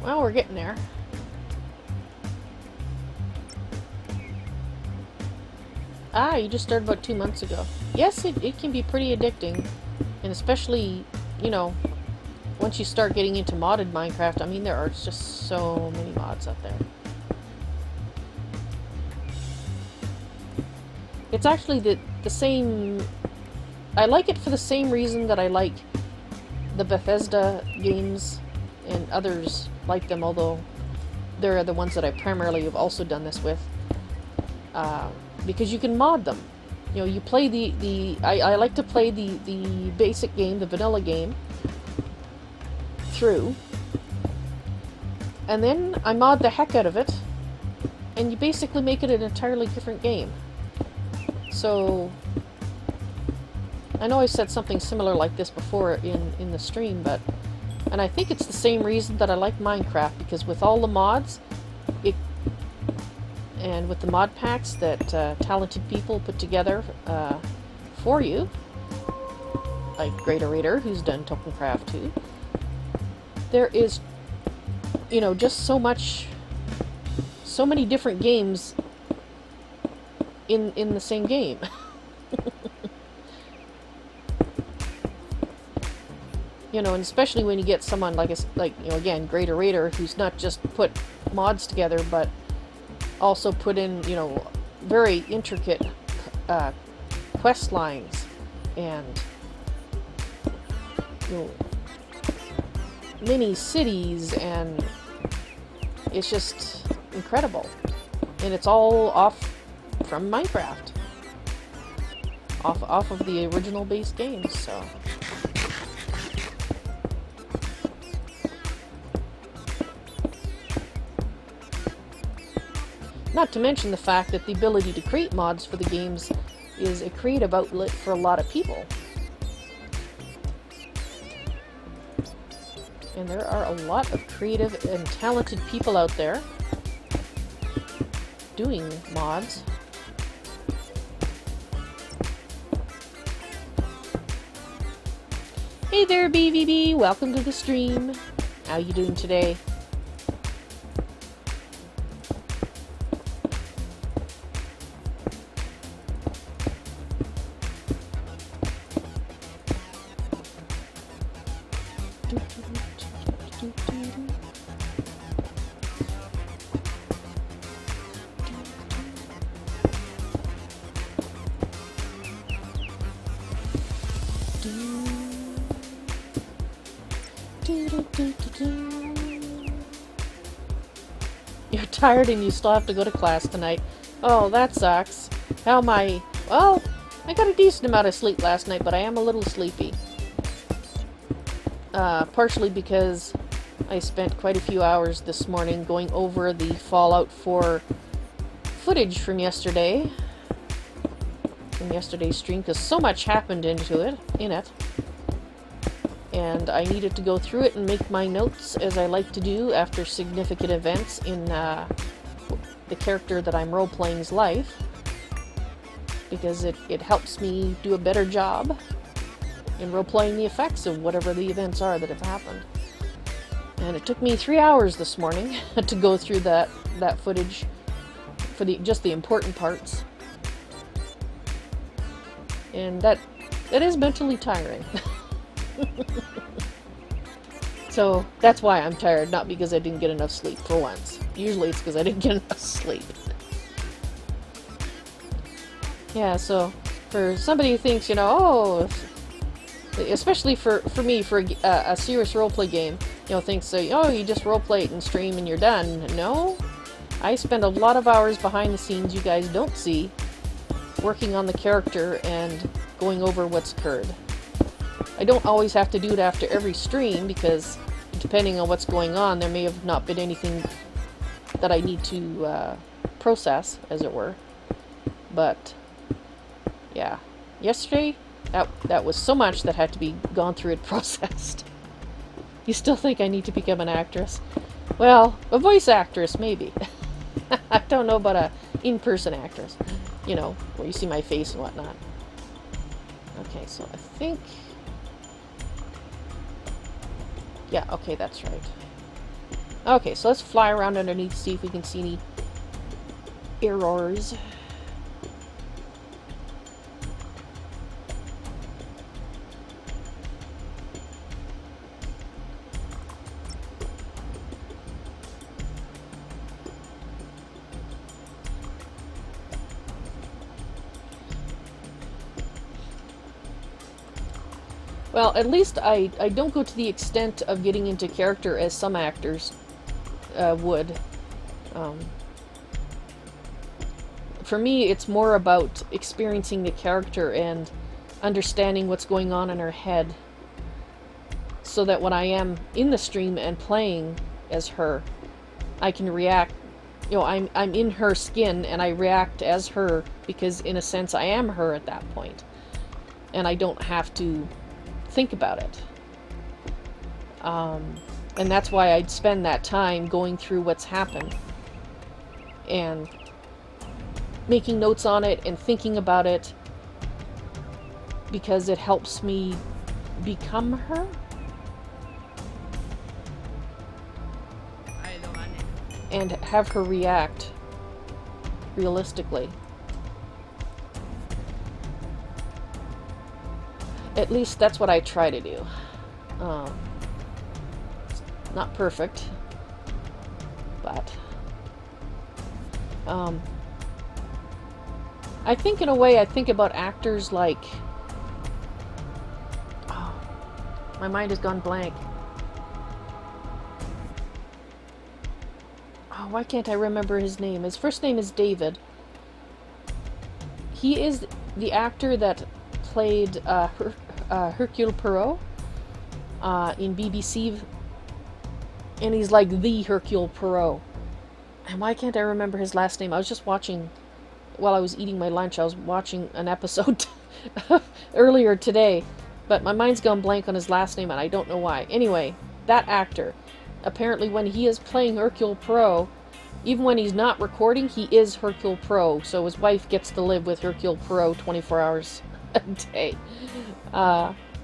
Well, we're getting there. Ah, you just started about 2 months ago. Yes, it can be pretty addicting. And especially, you know, once you start getting into modded Minecraft, I mean, there are just so many mods out there. It's actually the same... I like it for the same reason that I like the Bethesda games and others like them, although they're the ones that I primarily have also done this with. Because you can mod them. You know, you play I like to play the basic game, the vanilla game, through. And then I mod the heck out of it, and you basically make it an entirely different game. So, I know I said something similar like this before in the stream, but... And I think it's the same reason that I like Minecraft, because with all the mods, and with the mod packs that talented people put together for you, like GreatOrator, who's done Tolkiencraft II, there is, you know, just so many different games in the same game. You know, and especially when you get someone like you know, again, GreatOrator, who's not just put mods together, but also put in, you know, very intricate quest lines and, you know, mini cities, and it's just incredible. And it's all off from Minecraft, off of the original base games. So. Not to mention the fact that the ability to create mods for the games is a creative outlet for a lot of people. And there are a lot of creative and talented people out there doing mods. Hey there, BVB! Welcome to the stream. How you doing today? You're tired and you still have to go to class tonight. Oh, that sucks. How am I? Well, I got a decent amount of sleep last night, but I am a little sleepy. Partially because I spent quite a few hours this morning going over the Fallout 4 footage from yesterday's stream, because so much happened in it. And I needed to go through it and make my notes, as I like to do after significant events in the character that I'm role-playing's life, because it helps me do a better job in role-playing the effects of whatever the events are that have happened. And it took me 3 hours this morning to go through that footage for just the important parts. And that is mentally tiring. So that's why I'm tired, not because I didn't get enough sleep for once. Usually it's because I didn't get enough sleep. Yeah, so for somebody who thinks, you know, oh, especially for me, for a serious roleplay game, you know, thinks, oh, you just roleplay it and stream and you're done. No, I spend a lot of hours behind the scenes you guys don't see, working on the character and going over what's occurred. I don't always have to do it after every stream, because depending on what's going on, there may have not been anything that I need to process, as it were. But yeah, yesterday that was so much that had to be gone through and processed. You still think I need to become an actress? Well, a voice actress maybe. I don't know about a in-person actress, you know, where you see my face and whatnot. Okay, so I think... Yeah, okay, that's right. Okay, so let's fly around underneath, see if we can see any errors. Well, at least I don't go to the extent of getting into character as some actors would. Um, for me, it's more about experiencing the character and understanding what's going on in her head, so that when I am in the stream and playing as her, I can react. You know, I'm in her skin and I react as her, because in a sense I am her at that point, and I don't have to think about it. And that's why I'd spend that time going through what's happened and making notes on it and thinking about it, because it helps me become her. And have her react realistically. At least that's what I try to do. It's not perfect, but I think in a way I think about actors like... Oh, my mind has gone blank. Oh, why can't I remember his name? His first name is David. He is the actor that played Hercule Poirot in BBC, and he's like the Hercule Poirot. And why can't I remember his last name? I was just watching, while I was eating my lunch, I was watching an episode earlier today, but my mind's gone blank on his last name and I don't know why. Anyway, that actor, apparently when he is playing Hercule Poirot, even when he's not recording, he is Hercule Poirot, so his wife gets to live with Hercule Poirot 24 hours a day.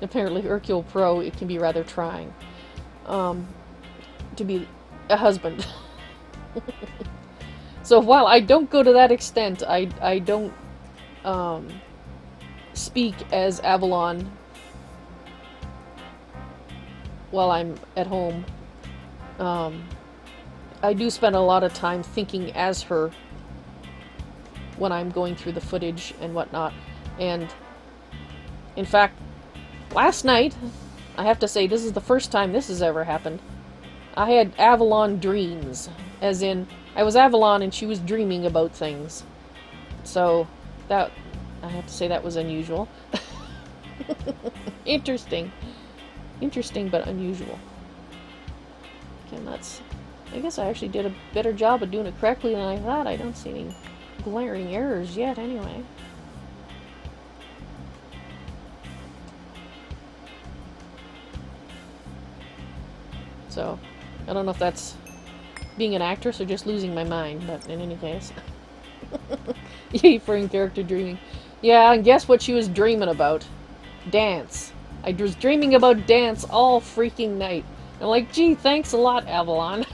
Apparently Hercule Poirot, it can be rather trying to be a husband. So while I don't go to that extent, I don't speak as Avalon while I'm at home. I do spend a lot of time thinking as her when I'm going through the footage and whatnot. And in fact, last night, I have to say this is the first time this has ever happened, I had Avalon dreams. As in, I was Avalon and she was dreaming about things. So, that, I have to say that was unusual. Interesting. Interesting, but unusual. Okay, that's... I guess I actually did a better job of doing it correctly than I thought. I don't see any glaring errors yet, anyway. So, I don't know if that's being an actress or just losing my mind, but in any case. Yay for in-character dreaming. Yeah, and guess what she was dreaming about? Dance. I was dreaming about dance all freaking night. I'm like, gee, thanks a lot, Avalon.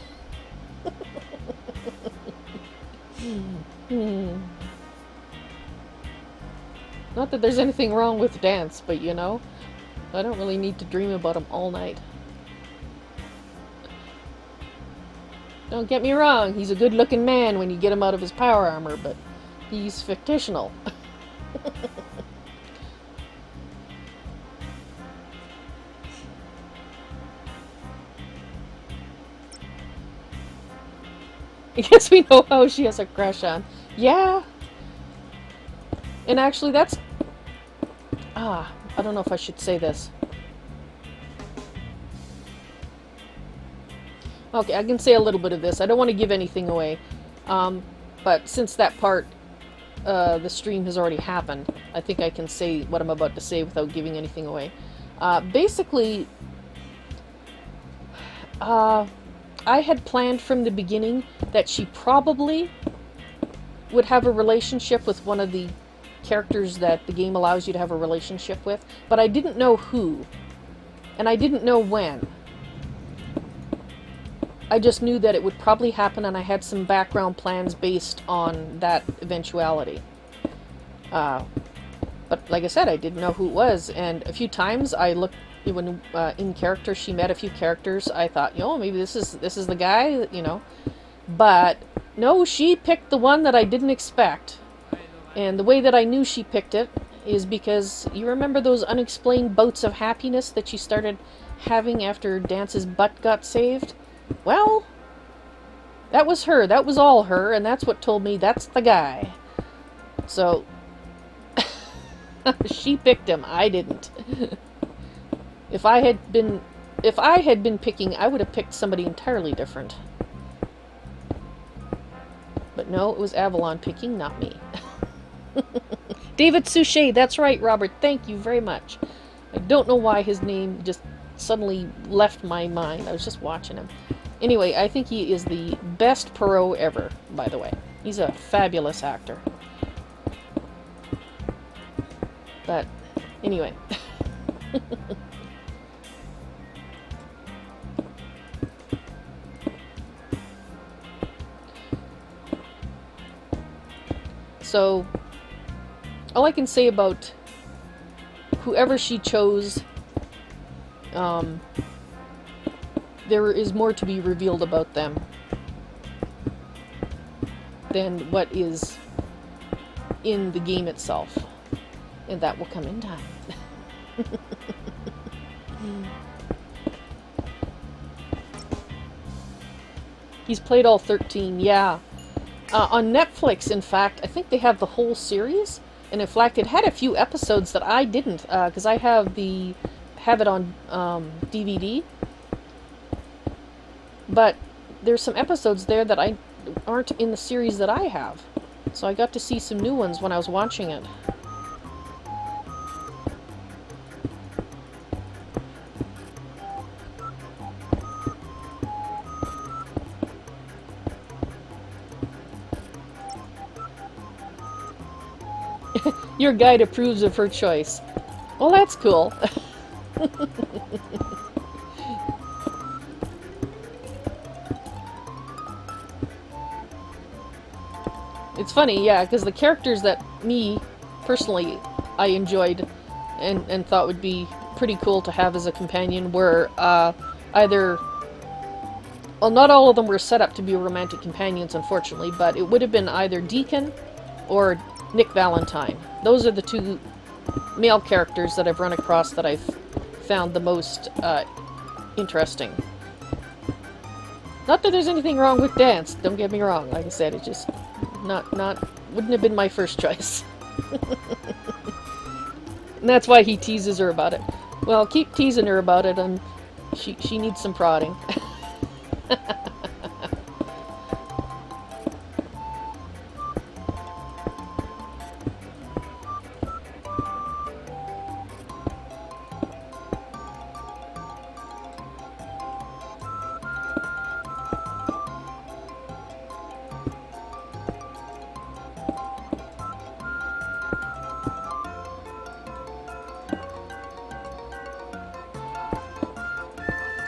Not that there's anything wrong with dance, but you know, I don't really need to dream about them all night. Don't get me wrong, he's a good-looking man when you get him out of his power armor, but he's fictional. I guess we know how she has a crush on. Yeah. And actually, that's... I don't know if I should say this. Okay, I can say a little bit of this. I don't want to give anything away. But since that part, the stream has already happened, I think I can say what I'm about to say without giving anything away. Basically, I had planned from the beginning that she probably would have a relationship with one of the characters that the game allows you to have a relationship with, but I didn't know who, and I didn't know when. I just knew that it would probably happen, and I had some background plans based on that eventuality. But like I said, I didn't know who it was, and a few times I looked, when in character she met a few characters, I thought, you know, maybe this is the guy, you know. But no, she picked the one that I didn't expect. And the way that I knew she picked it is because you remember those unexplained bouts of happiness that she started having after Dance's butt got saved? Well, that was her. That was all her, and that's what told me that's the guy. So, she picked him. I didn't. If I had been picking, I would have picked somebody entirely different. But no, it was Avalon picking, not me. David Suchet, that's right, Robert. Thank you very much. I don't know why his name just suddenly left my mind. I was just watching him. Anyway, I think he is the best Perot ever, by the way. He's a fabulous actor. But, anyway. So, all I can say about whoever she chose, there is more to be revealed about them than what is in the game itself. And that will come in time. He's played all 13, yeah. On Netflix, in fact, I think they have the whole series. And in fact, it had a few episodes that I didn't, because I have it on DVD. But there's some episodes there that aren't in the series that I have. So I got to see some new ones when I was watching it. Your guide approves of her choice. Well, that's cool. It's funny, yeah, because the characters that me, personally, I enjoyed and thought would be pretty cool to have as a companion were either... Well, not all of them were set up to be romantic companions, unfortunately, but it would have been either Deacon or Nick Valentine. Those are the two male characters that I've run across that I've found the most interesting. Not that there's anything wrong with Dance, don't get me wrong. Like I said, it just wouldn't have been my first choice. And that's why he teases her about it. Well, keep teasing her about it, and she needs some prodding.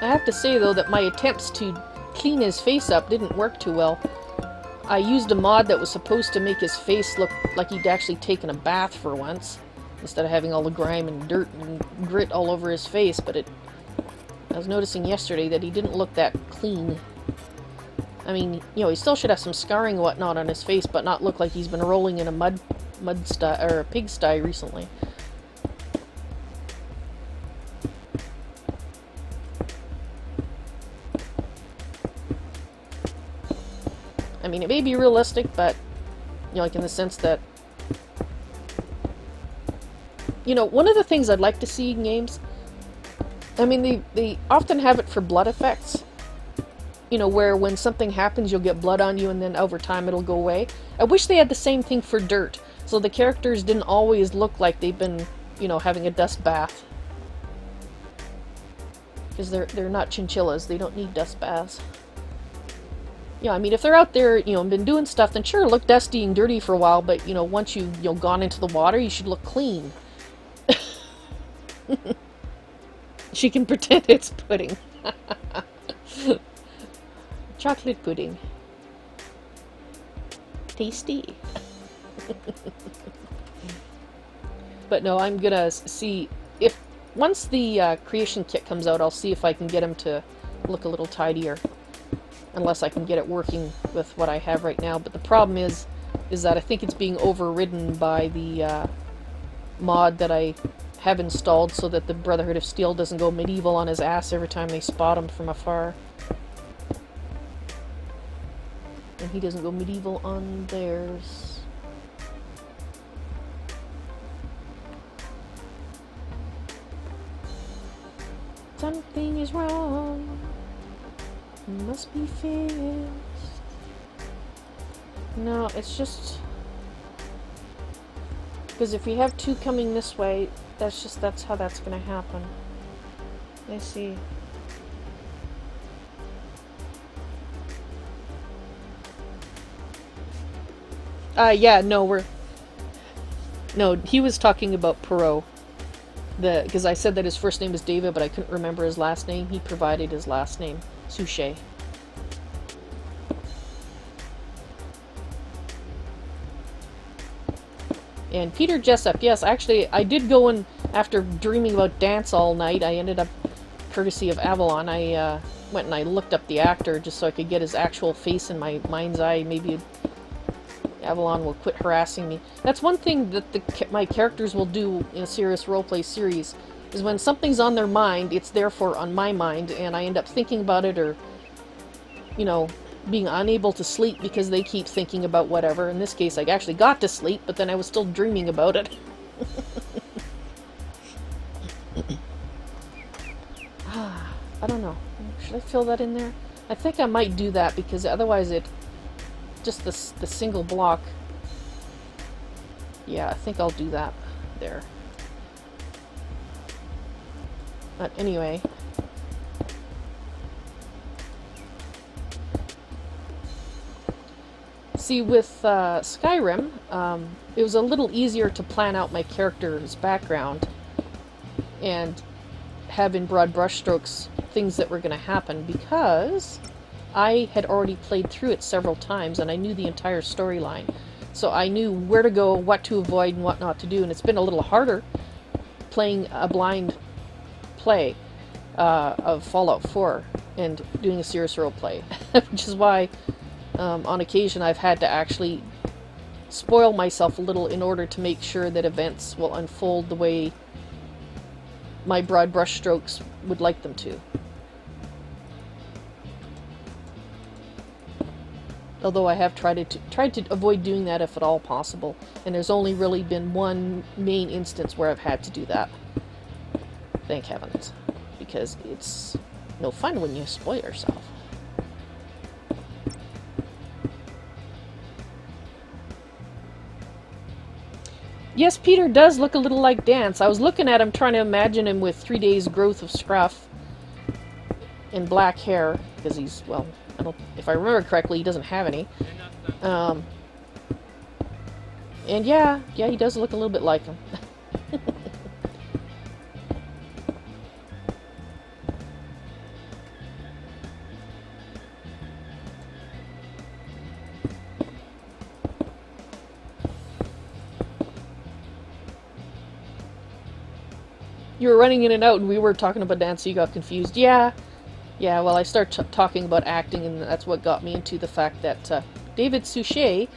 I have to say, though, that my attempts to clean his face up didn't work too well. I used a mod that was supposed to make his face look like he'd actually taken a bath for once, instead of having all the grime and dirt and grit all over his face, but I was noticing yesterday that he didn't look that clean. I mean, you know, he still should have some scarring and whatnot on his face, but not look like he's been rolling in a pigsty recently. I mean, it may be realistic, but, you know, like in the sense that, you know, one of the things I'd like to see in games, I mean, they often have it for blood effects, you know, where when something happens, you'll get blood on you, and then over time it'll go away. I wish they had the same thing for dirt, so the characters didn't always look like they've been, you know, having a dust bath. Because they're not chinchillas, they don't need dust baths. Yeah, I mean, if they're out there, you know, and been doing stuff, then sure, look dusty and dirty for a while, but, you know, once you've gone into the water, you should look clean. She can pretend it's pudding. Chocolate pudding. Tasty. But no, I'm gonna see if, once the creation kit comes out, I'll see if I can get him to look a little tidier. Unless I can get it working with what I have right now. But the problem is that I think it's being overridden by the mod that I have installed so that the Brotherhood of Steel doesn't go medieval on his ass every time they spot him from afar. And he doesn't go medieval on theirs. Something is wrong. Must be fixed. No, it's just... because if we have two coming this way, that's how that's gonna happen. Let's see. Yeah, no, no, he was talking about Perot. Because I said that his first name was David, but I couldn't remember his last name. He provided his last name, Suchet. And Peter Jessup, yes, actually, I did go and, after dreaming about dance all night, I ended up, courtesy of Avalon, I went and I looked up the actor just so I could get his actual face in my mind's eye. Maybe Avalon will quit harassing me. That's one thing that my characters will do in a serious roleplay series, is when something's on their mind, it's therefore on my mind, and I end up thinking about it, or, you know, being unable to sleep because they keep thinking about whatever. In this case, I actually got to sleep, but then I was still dreaming about it. I don't know. Should I fill that in there? I think I might do that, because otherwise just the single block. Yeah, I think I'll do that there. But anyway. See, with Skyrim, it was a little easier to plan out my character's background and have in broad brushstrokes things that were going to happen, because I had already played through it several times and I knew the entire storyline. So I knew where to go, what to avoid, and what not to do. And it's been a little harder playing a blind play of Fallout 4 and doing a serious role play, which is why on occasion I've had to actually spoil myself a little in order to make sure that events will unfold the way my broad brushstrokes would like them to. Although I have tried to avoid doing that if at all possible, and there's only really been one main instance where I've had to do that. Thank heavens, because it's no fun when you spoil yourself. Yes, Peter does look a little like Dance. I was looking at him, trying to imagine him with 3 days growth of scruff and black hair, because he's, well, if I remember correctly, he doesn't have any. And yeah, he does look a little bit like him. You were running in and out, and we were talking about dance, so you got confused. Yeah, well, I started talking about acting, and that's what got me into the fact that David Suchet,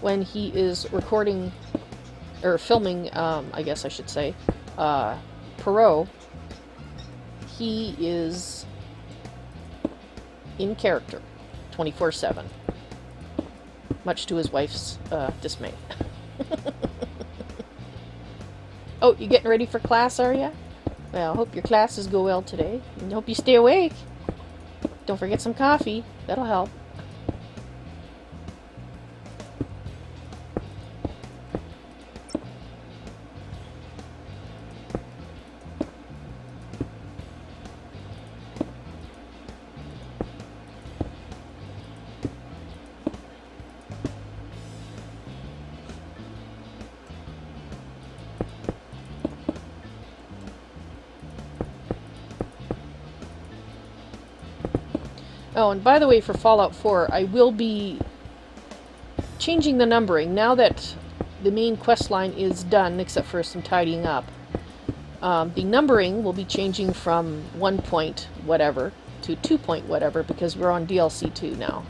when he is recording, or filming, I guess I should say, Perot, he is in character 24/7, much to his wife's dismay. Oh, you getting ready for class, are you? Well, I hope your classes go well today. And hope you stay awake. Don't forget some coffee. That'll help. Oh, and by the way, for Fallout 4, I will be changing the numbering. Now that the main quest line is done, except for some tidying up, the numbering will be changing from 1 point whatever to 2 point whatever, because we're on DLC 2 now.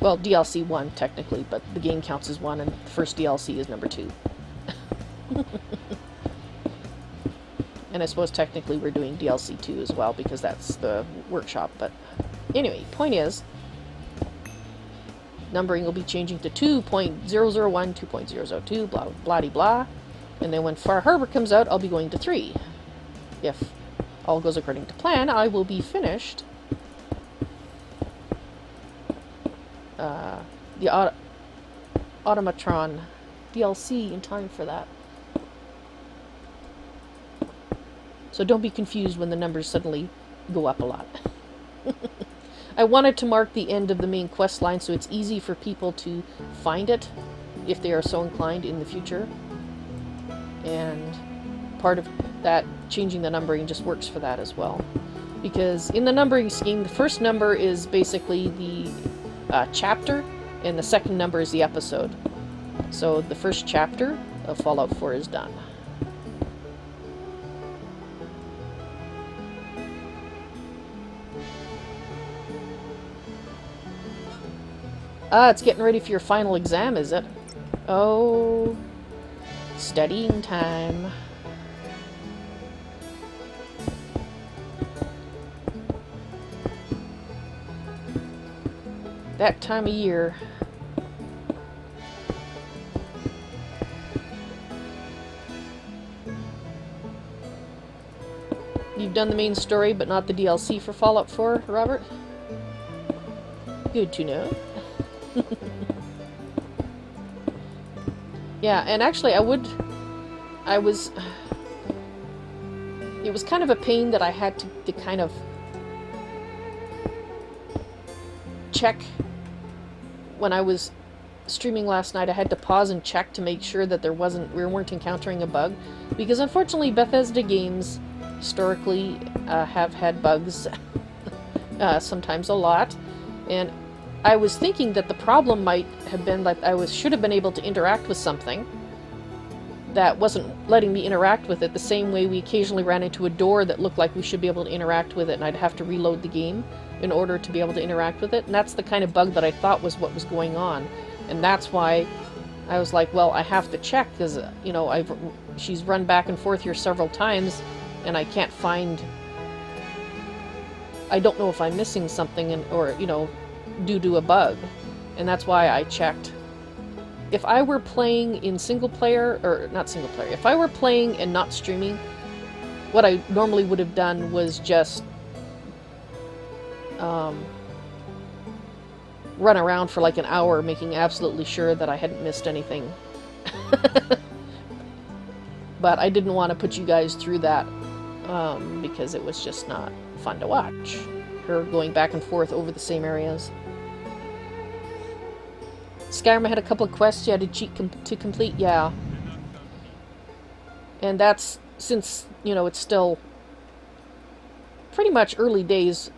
Well, DLC 1 technically, but the game counts as 1 and the first DLC is number 2. And I suppose technically we're doing DLC 2 as well because that's the workshop, but anyway, point is, numbering will be changing to 2.001, 2.002, blah, blah, blah, and then when Far Harbor comes out, I'll be going to 3. If all goes according to plan, I will be finished the Automatron DLC in time for that. So don't be confused when the numbers suddenly go up a lot. I wanted to mark the end of the main quest line so it's easy for people to find it if they are so inclined in the future. And part of that, changing the numbering, just works for that as well. Because in the numbering scheme, the first number is basically the chapter, and the second number is the episode. So the first chapter of Fallout 4 is done. It's getting ready for your final exam, is it? Oh, studying time. That time of year. You've done the main story, but not the DLC for Fallout 4, Robert? Good to know. Yeah, and actually it was kind of a pain that I had to kind of check when I was streaming last night. I had to pause and check to make sure that we weren't encountering a bug, because unfortunately Bethesda games historically have had bugs, sometimes a lot, and I was thinking that the problem might have been that I should have been able to interact with something that wasn't letting me interact with it the same way we occasionally ran into a door that looked like we should be able to interact with it, and I'd have to reload the game in order to be able to interact with it. And that's the kind of bug that I thought was what was going on. And that's why I was like, well, I have to check, because, you know, she's run back and forth here several times, and I can't find... I don't know if I'm missing something, or, you know, due to a bug. And that's why I checked. If I were playing in single player, or not single player, if I were playing and not streaming, what I normally would have done was just run around for like an hour making absolutely sure that I hadn't missed anything. But I didn't want to put you guys through that because it was just not fun to watch. Her going back and forth over the same areas. Skyrim had a couple of quests you had to cheat to complete, yeah. And that's, since, you know, it's still pretty much early days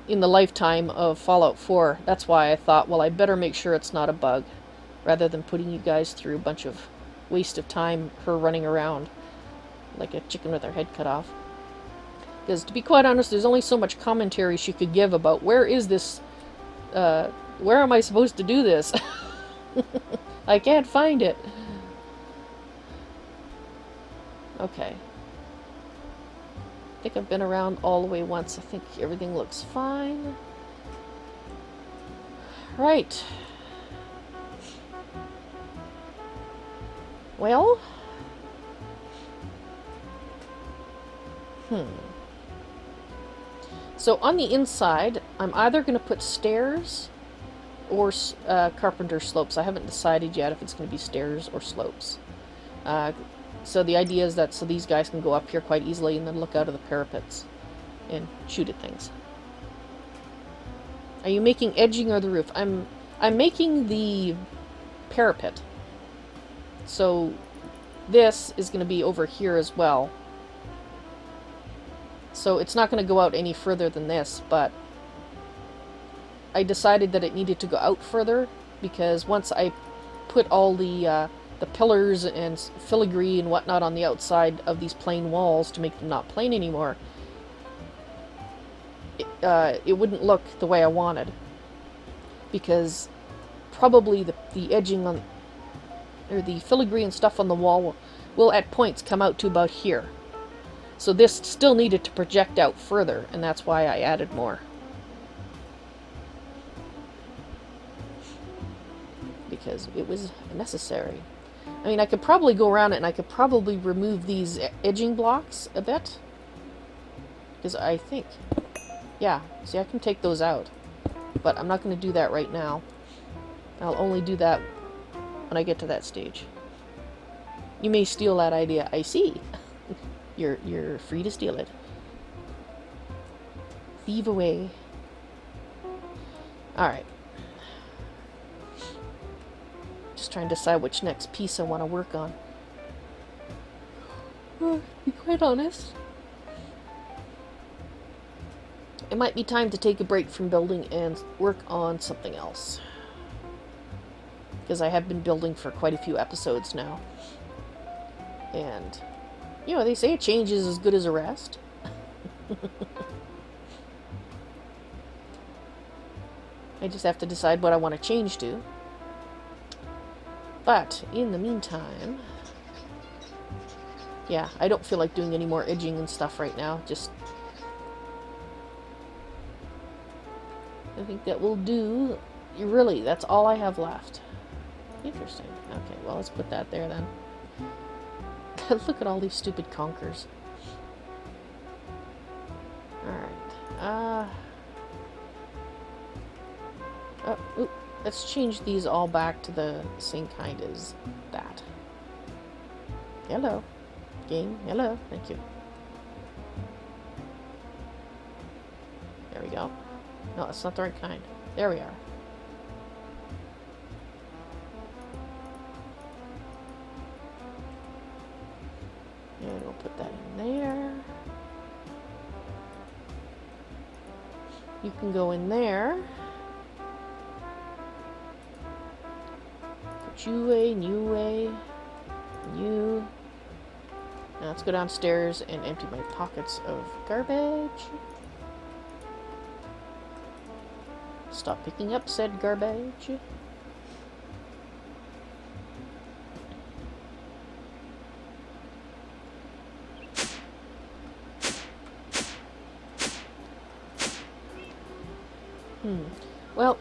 in the lifetime of Fallout 4. That's why I thought, well, I better make sure it's not a bug, rather than putting you guys through a bunch of waste of time, her running around like a chicken with her head cut off. Because, to be quite honest, there's only so much commentary she could give about where is this, where am I supposed to do this? I can't find it. Okay. I think I've been around all the way once. I think everything looks fine. Right. Well. So on the inside, I'm either going to put stairs or carpenter slopes. I haven't decided yet if it's going to be stairs or slopes. So the idea is that so these guys can go up here quite easily and then look out of the parapets and shoot at things. Are you making edging or the roof? I'm making the parapet. So this is going to be over here as well. So it's not going to go out any further than this, but I decided that it needed to go out further because once I put all the pillars and filigree and whatnot on the outside of these plain walls to make them not plain anymore, it wouldn't look the way I wanted. because probably the edging on, or the filigree and stuff on the wall will at points come out to about here. So this still needed to project out further, and that's why I added more. Because it was necessary. I mean, I could probably go around it and I could probably remove these edging blocks a bit. Because I think, yeah, see, I can take those out. But I'm not going to do that right now. I'll only do that when I get to that stage. You may steal that idea. I see. You're free to steal it. Thieve away. Alright. Just trying to decide which next piece I want to work on. To be quite honest, it might be time to take a break from building and work on something else. Because I have been building for quite a few episodes now. And, you know, they say a change is as good as a rest. I just have to decide what I want to change to. But, in the meantime, yeah, I don't feel like doing any more edging and stuff right now. Just, I think that will do. Really, that's all I have left. Interesting. Okay, well, let's put that there then. Look at all these stupid conkers. Alright. Let's change these all back to the same kind as that. Hello. Game. Hello. Thank you. There we go. No, that's not the right kind. There we are. And we'll put that in there. You can go in there. Put you away, and you away, and you. Now let's go downstairs and empty my pockets of garbage. Stop picking up said garbage. Well,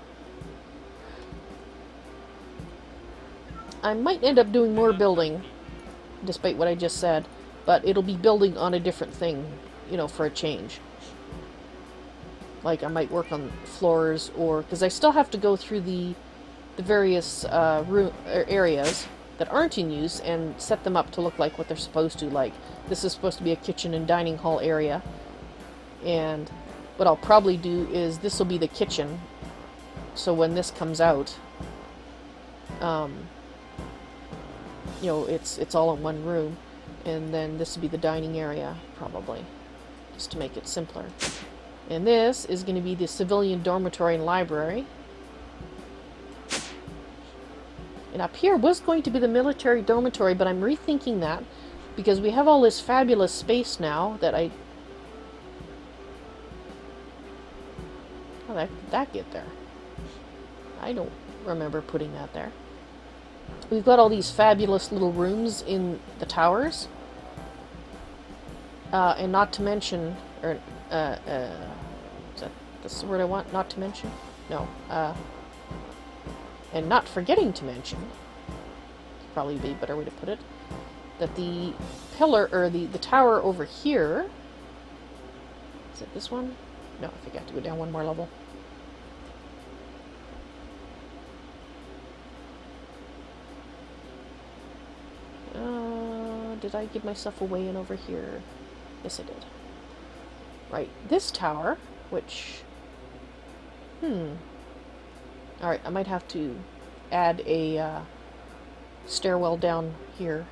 I might end up doing more building, despite what I just said, but it'll be building on a different thing, you know, for a change. Like, I might work on floors, or, because I still have to go through the various areas that aren't in use and set them up to look like what they're supposed to. Like, this is supposed to be a kitchen and dining hall area, and what I'll probably do is this will be the kitchen, so when this comes out, you know, it's all in one room, and then this will be the dining area, probably, just to make it simpler. And this is going to be the civilian dormitory and library. And up here was going to be the military dormitory, but I'm rethinking that, because we have all this fabulous space now that I... How did that get there? I don't remember putting that there. We've got all these fabulous little rooms in the towers. And not to mention... Or, is that's the word I want? Not to mention? No. And not forgetting to mention, probably be a better way to put it, that the pillar, or the tower over here, is it this one? No, I think I have to go down one more level. Did I give myself away in over here? Yes, I did. Right, this tower, which... Alright, I might have to add a stairwell down here.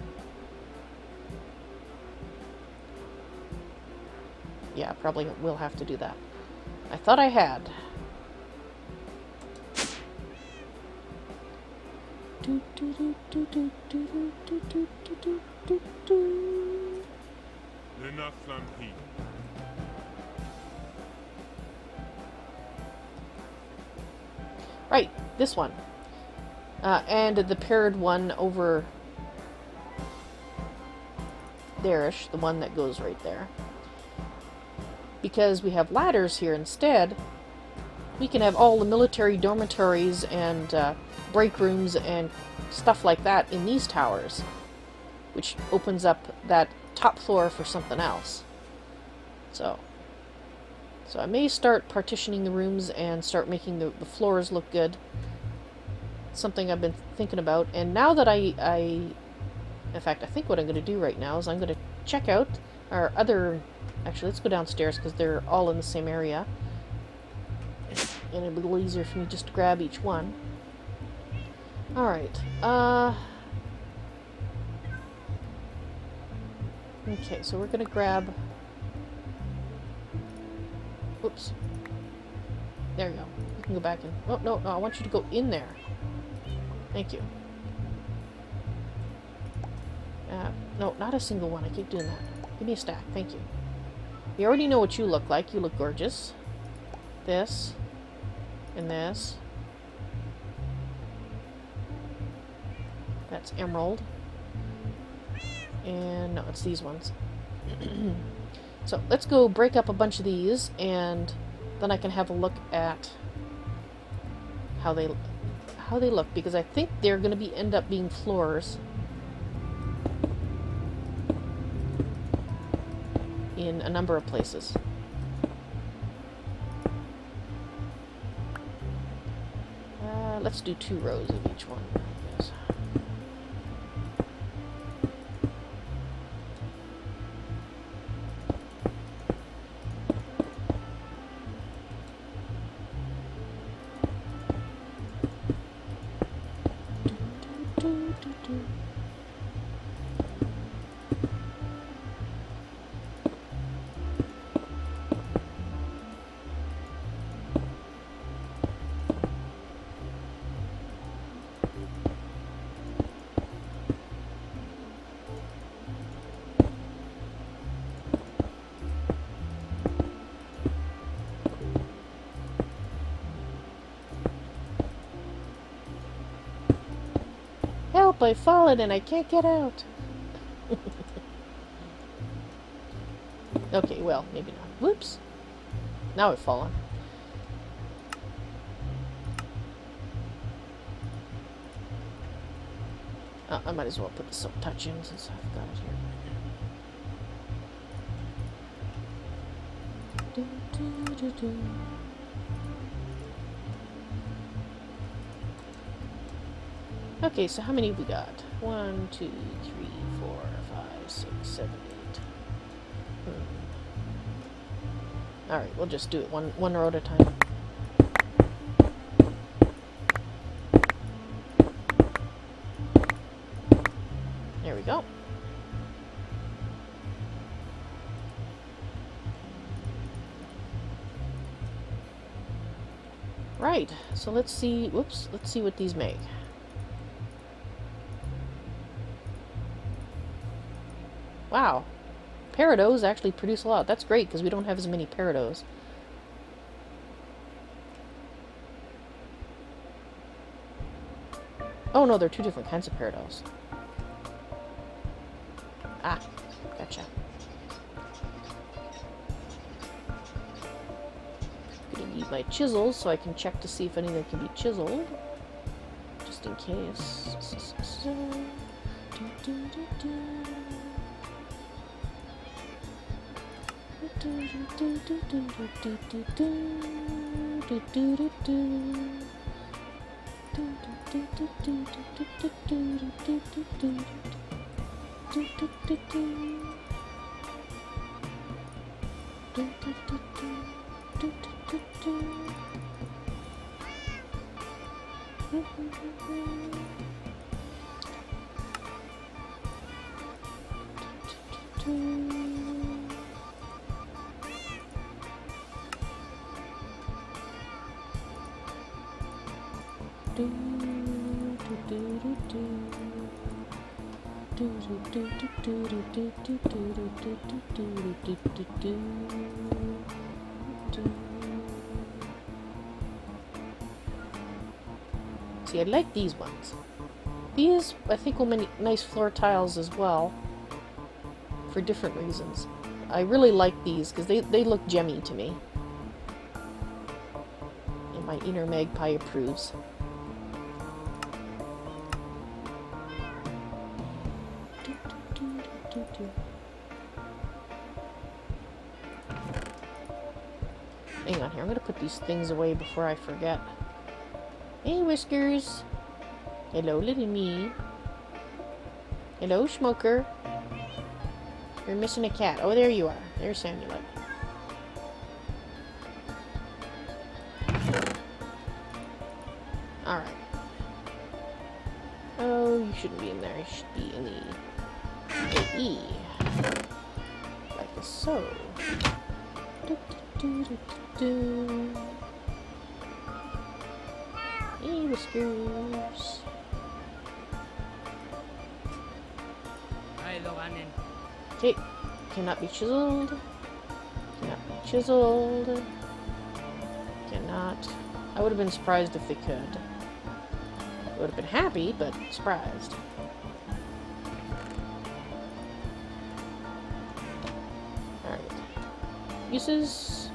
Yeah, probably will have to do that. I thought I had. Right, this one. And the paired one over there-ish, the one that goes right there. Because we have ladders here instead, we can have all the military dormitories and break rooms and stuff like that in these towers, which opens up that top floor for something else. So I may start partitioning the rooms and start making the floors look good. Something I've been thinking about. And now that in fact, I think what I'm going to do right now is I'm going to check out our other... Actually, let's go downstairs because they're all in the same area. And it'll be a little easier for me just to grab each one. Alright. Okay, so we're going to grab... Oops. There you go. You can go back in. Oh, no, I want you to go in there. Thank you. No, not a single one. I keep doing that. Give me a stack. Thank you. You already know what you look like. You look gorgeous. This. And this. That's emerald. And no, it's these ones. So let's go break up a bunch of these, and then I can have a look at how they look, because I think they're going to end up being floors in a number of places. Let's do 2 rows of each one, I guess. Help, I've fallen and I can't get out. Okay, well, maybe not. Whoops. Now I've fallen. I might as well put the silk touch in since I've got it here. Okay, so how many have we got? 1, 2, 3, 4, 5, 6, 7, 8. Alright, we'll just do it one row at a time. There we go. Right, so let's see, whoops, let's see what these make. Wow, peridot actually produce a lot. That's great because we don't have as many peridots. Oh no, they're 2 different kinds of peridots. Ah, gotcha. Gonna need my chisels so I can check to see if anything can be chiseled. Just in case. See, I like these ones. These, I think, will make nice floor tiles as well. For different reasons. I really like these, because they look gemmy to me. And my inner magpie approves. Hang on here, I'm going to put these things away before I forget. Hey, Whiskers! Hello, little me. Hello, Smoker. You're missing a cat. Oh, there you are. There's Samuel. Alright. Oh, you shouldn't be in there. You should be in the E. Like so. Hey, Whiskers. Okay. Cannot be chiseled. Cannot be chiseled. Cannot. I would have been surprised if they could. I would have been happy, but surprised. Alright. Uses?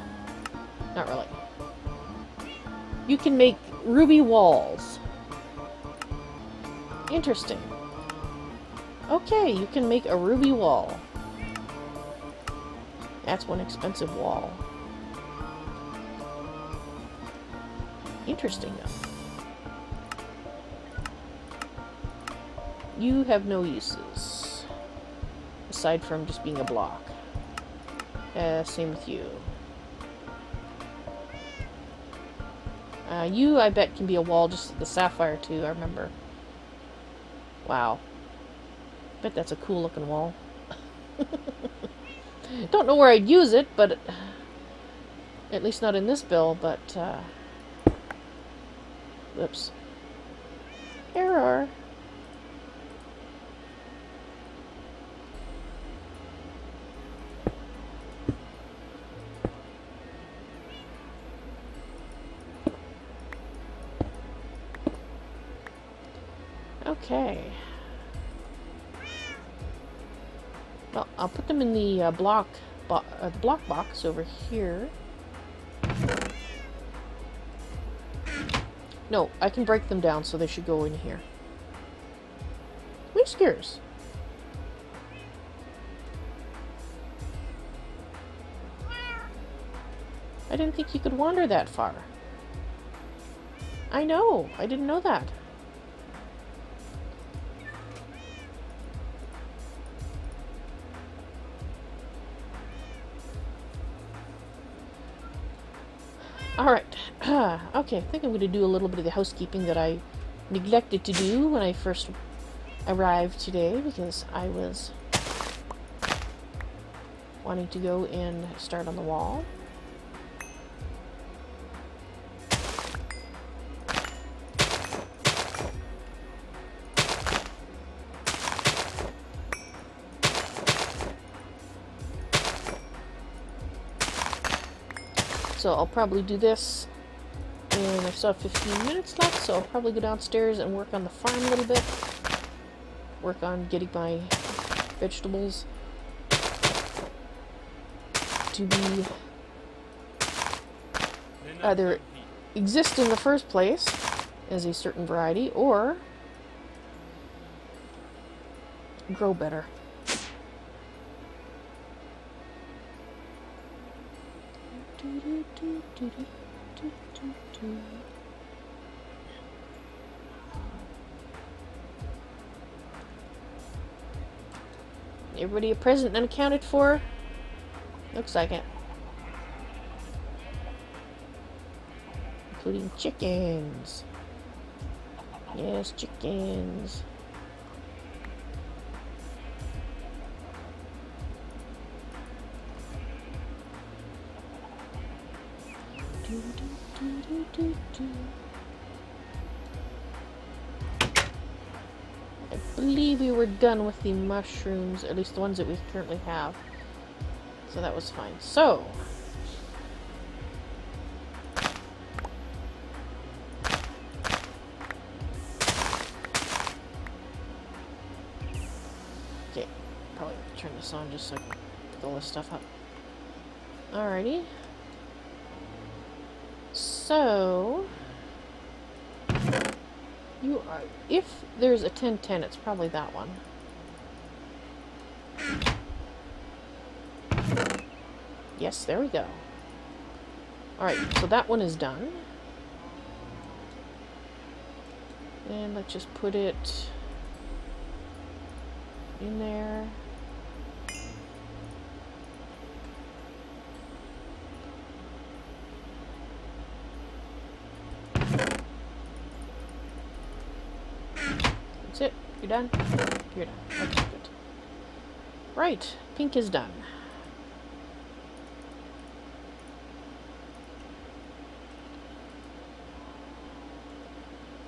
Not really. You can make ruby walls. Interesting. Okay, you can make a ruby wall. That's one expensive wall. Interesting, though. You have no uses. Aside from just being a block. Same with you. You, I bet, can be a wall, just like the sapphire, too, I remember. Wow. Bet that's a cool looking wall. Don't know where I'd use it, but at least not in this build, but whoops. Error. Okay. Well, I'll put them in the block box over here. No, I can break them down, so they should go in here. Whiskers. I didn't think you could wander that far. I know. I didn't know that. Alright, okay, I think I'm going to do a little bit of the housekeeping that I neglected to do when I first arrived today, because I was wanting to go and start on the wall. So I'll probably do this, and I still have 15 minutes left, so I'll probably go downstairs and work on the farm a little bit. Work on getting my vegetables to be either exist in the first place as a certain variety, or grow better. Everybody a present unaccounted for? Looks like it. Including chickens. Yes, chickens. I believe we were done with the mushrooms, at least the ones that we currently have. So that was fine. So, probably have to turn this on just so I can pick all this stuff up. Alrighty. So, you are, if there's a 1010, it's probably that one. Yes, there we go. Alright, so that one is done. And let's just put it in there. That's it. You're done? You're done. Okay, good. Right, pink is done.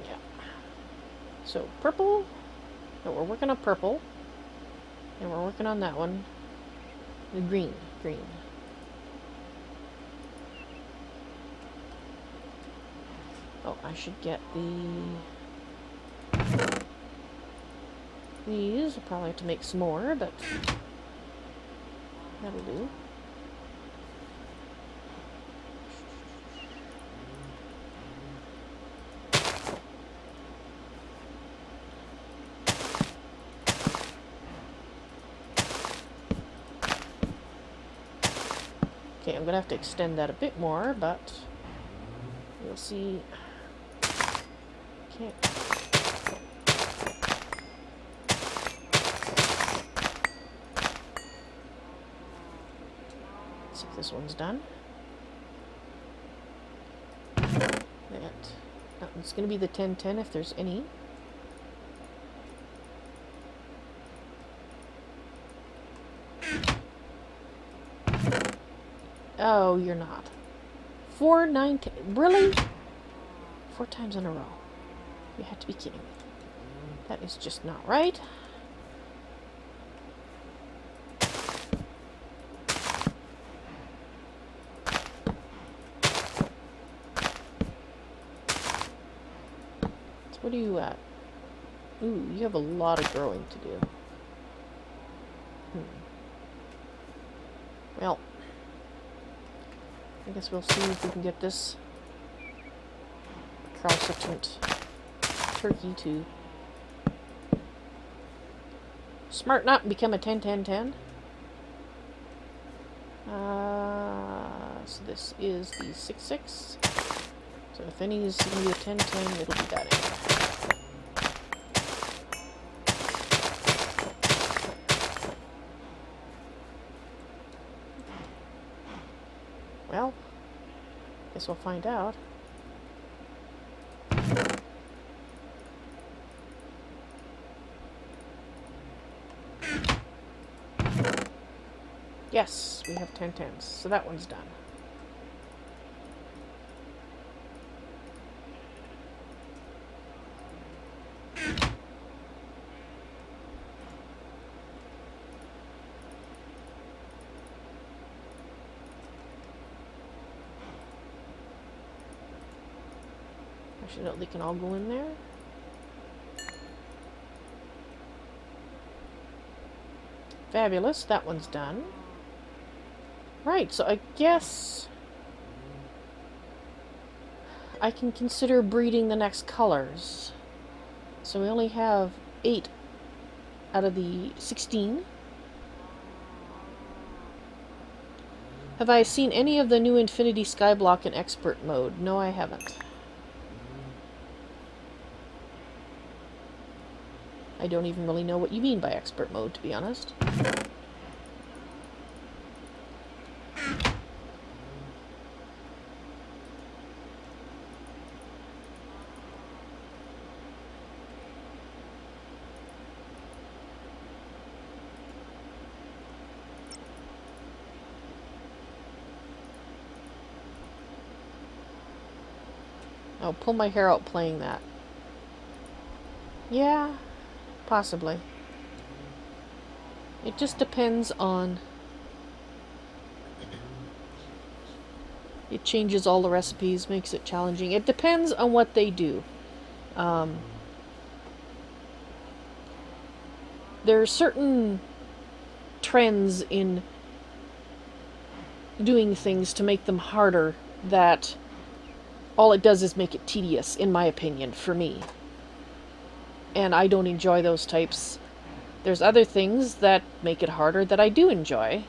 Yeah. So, purple. No, we're working on purple. And we're working on that one. The green. Green. Oh, I should get these. I'll probably have to make some more, but that'll do. Okay, I'm gonna have to extend that a bit more, but you'll see. Okay. Let's see if this one's done. It's gonna be the 1010 if there's any. Oh, you're not. 4, 9, 10. Really? 4 times in a row. You have to be kidding me. That is just not right. So what are you at? Ooh, you have a lot of growing to do. Well, I guess we'll see if we can get this recalcitrant turkey to smarten up and become a 10-10-10. So this is the 6-6. So if any is going to be a 10-10, it'll be that end. Well, guess we'll find out. Yes, we have 10-10s, so that one's done. Actually, no, they can all go in there. Fabulous, that one's done. Right, so I guess I can consider breeding the next colors. So we only have 8 out of the 16. Have I seen any of the new Infinity Skyblock in expert mode? No, I haven't. I don't even really know what you mean by expert mode, to be honest. I'll pull my hair out playing that. Yeah, possibly. It just depends on... It changes all the recipes, makes it challenging. It depends on what they do. There are certain trends in doing things to make them harder that all it does is make it tedious, in my opinion, for me. And I don't enjoy those types. There's other things that make it harder that I do enjoy.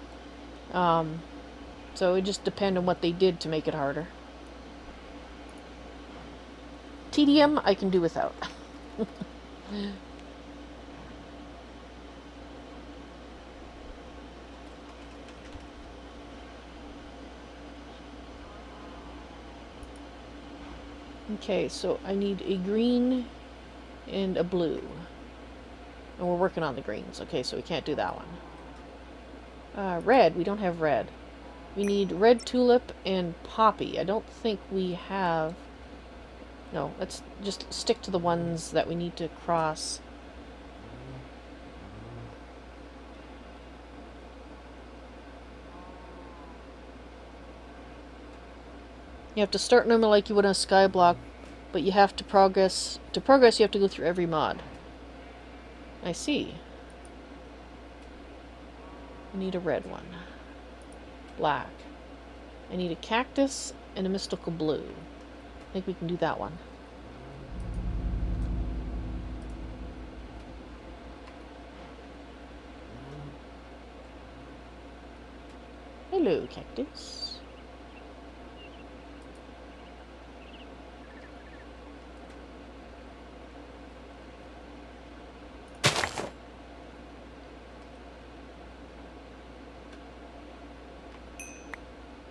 So it just depends on what they did to make it harder. Tedium, I can do without. Okay, so I need a green and a blue. And we're working on the greens. Okay, so we can't do that one. Red, we don't have red. We need red tulip and poppy. I don't think we have... No, let's just stick to the ones that we need to cross. You have to start normally like you would on a skyblock, but you have to progress. To progress, you have to go through every mod. I see. I need a red one. Black. I need a cactus and a mystical blue. I think we can do that one. Hello, cactus.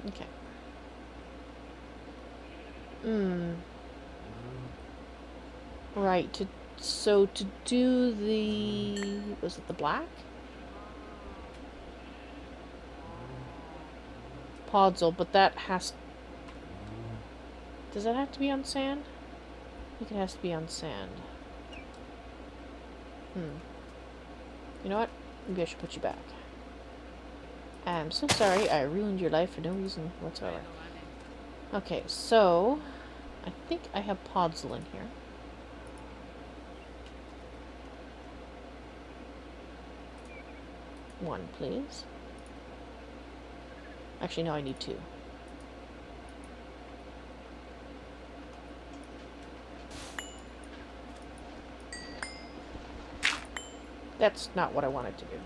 Okay. Right, so to do the... was it the black? Podzol, but that has... Does that have to be on sand? I think it has to be on sand. You know what? Maybe I should put you back. I'm so sorry I ruined your life for no reason whatsoever. Okay, so... I think I have Podzol in here. One, please. Actually, no, I need two. That's not what I wanted to do.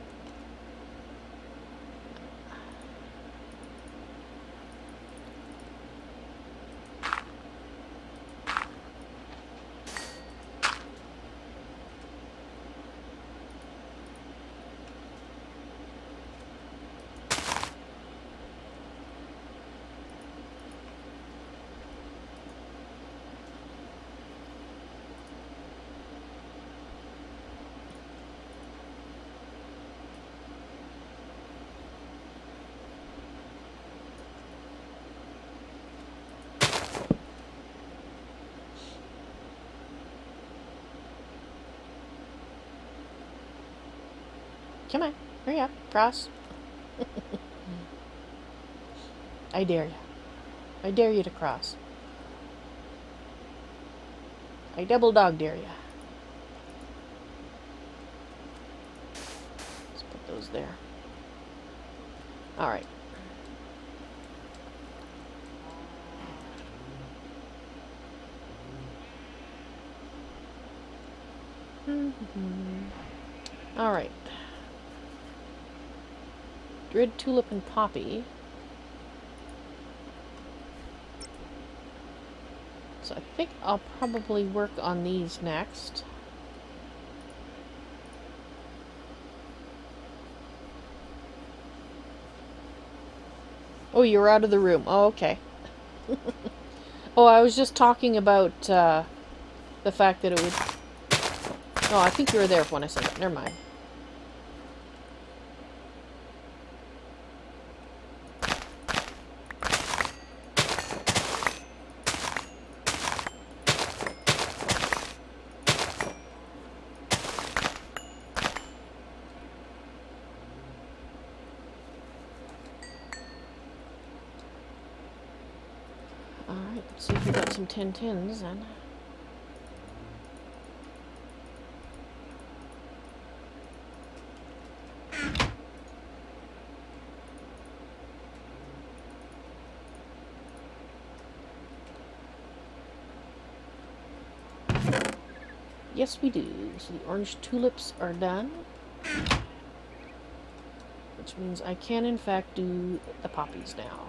Come on, hurry up, cross. I dare you. I dare you to cross. I double dog dare you. Let's put those there. Alright. Alright. Red tulip and poppy. So I think I'll probably work on these next. Oh, you're out of the room. Oh, okay. Oh, I was just talking about the fact that it would... Oh, I think you were there when I said that. Never mind. Alright, let's see if we got some 1010s then. Yes, we do. So the orange tulips are done. Which means I can, in fact, do the poppies now.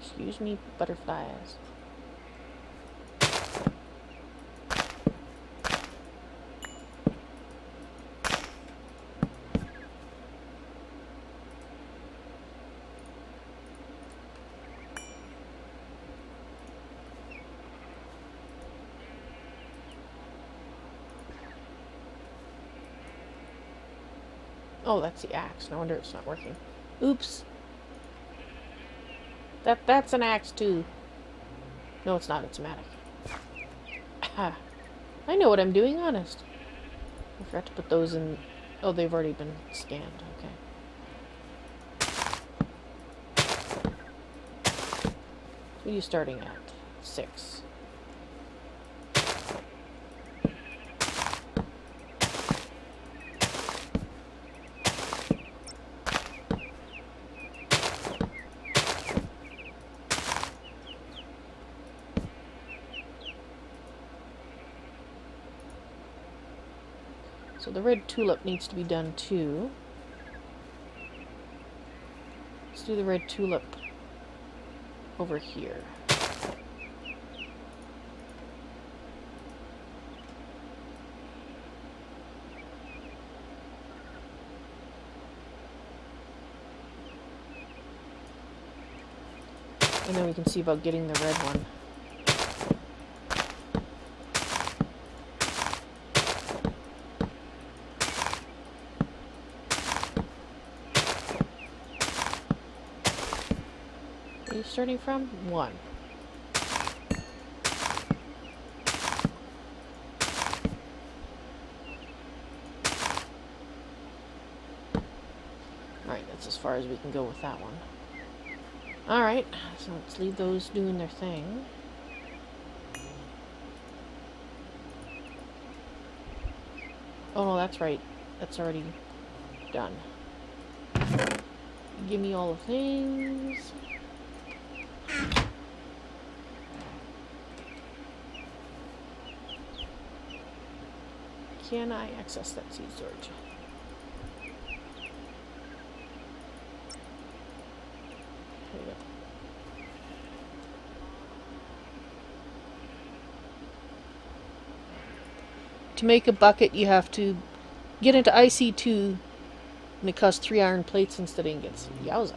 Excuse me, butterflies. Oh, that's the axe. No wonder it's not working. Oops. That's an axe too. No, it's not. It's a mattock. Ah, I know what I'm doing, honest. I forgot to put those in. Oh, they've already been scanned. Okay. What are you starting at? 6. So the red tulip needs to be done too. Let's do the red tulip over here. And then we can see about getting the red one. Where are you starting from? 1. Alright, that's as far as we can go with that one. Alright, so let's leave those doing their thing. Oh no, that's right. That's already done. Give me all the things. Can I access that seed storage? There we go. To make a bucket, you have to get into IC2, and it costs 3 iron plates instead of ingots. Yowza.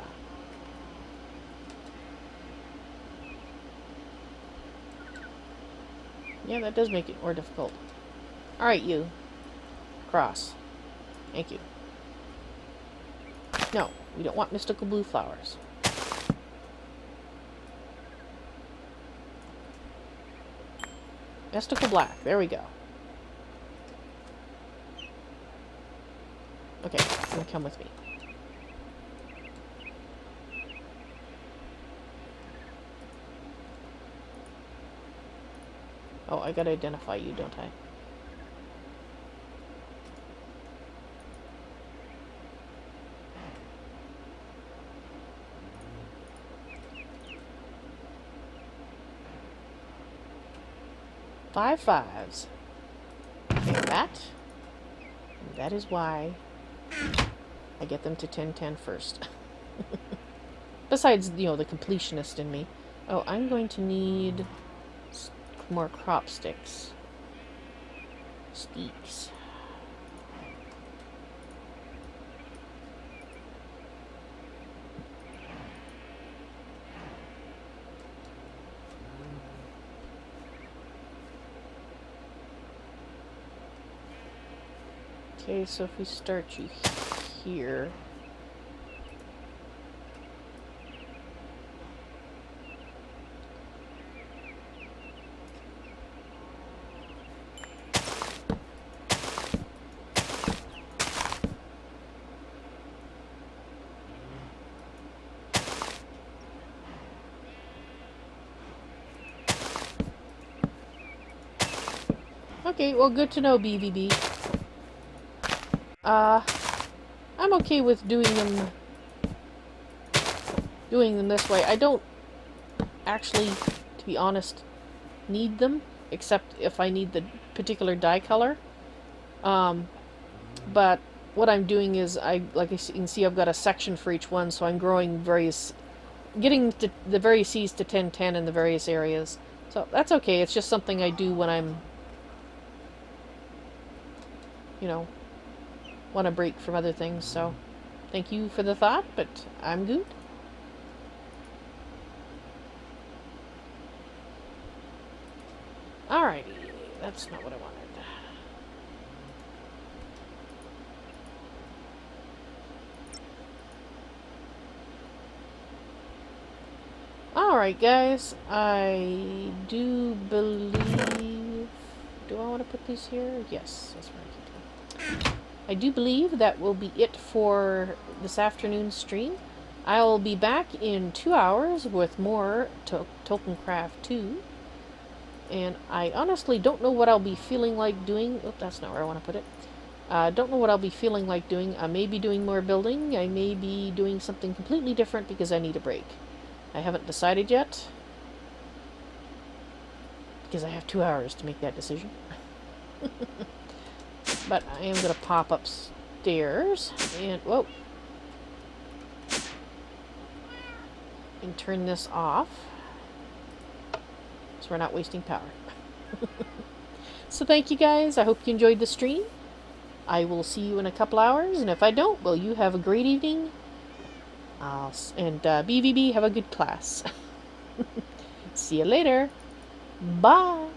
Yeah, that does make it more difficult. Alright, you. Cross. Thank you. No, we don't want mystical blue flowers. Mystical black. There we go. Okay, you can come with me. Oh, I gotta identify you, don't I? Five fives. And that is why I get them to 10-10 first. Besides, you know, the completionist in me. Oh, I'm going to need more crop sticks. Steaks. Okay, so if we start you here. Okay, well, good to know, BVB. I'm okay with doing them this way. I don't actually, to be honest, need them, except if I need the particular dye color. But what I'm doing is, like you can see, I've got a section for each one, so I'm growing getting the various seeds to 1010 in the various areas. So that's okay. It's just something I do when I'm, you know, want to break from other things. So thank you for the thought, but I'm good. Alrighty, that's not what I wanted. Alright guys, I do believe... Do I want to put these here? Yes, that's where I keep them. I do believe that will be it for this afternoon's stream. I'll be back in 2 hours with more Tolkiencraft II. And I honestly don't know what I'll be feeling like doing. Oh, that's not where I want to put it. Don't know what I'll be feeling like doing. I may be doing more building. I may be doing something completely different because I need a break. I haven't decided yet. Because I have 2 hours to make that decision. But I am going to pop upstairs. And, whoa. And turn this off. So we're not wasting power. So thank you guys. I hope you enjoyed the stream. I will see you in a couple hours, and if I don't, well, you have a great evening. And BVB, have a good class. See you later. Bye.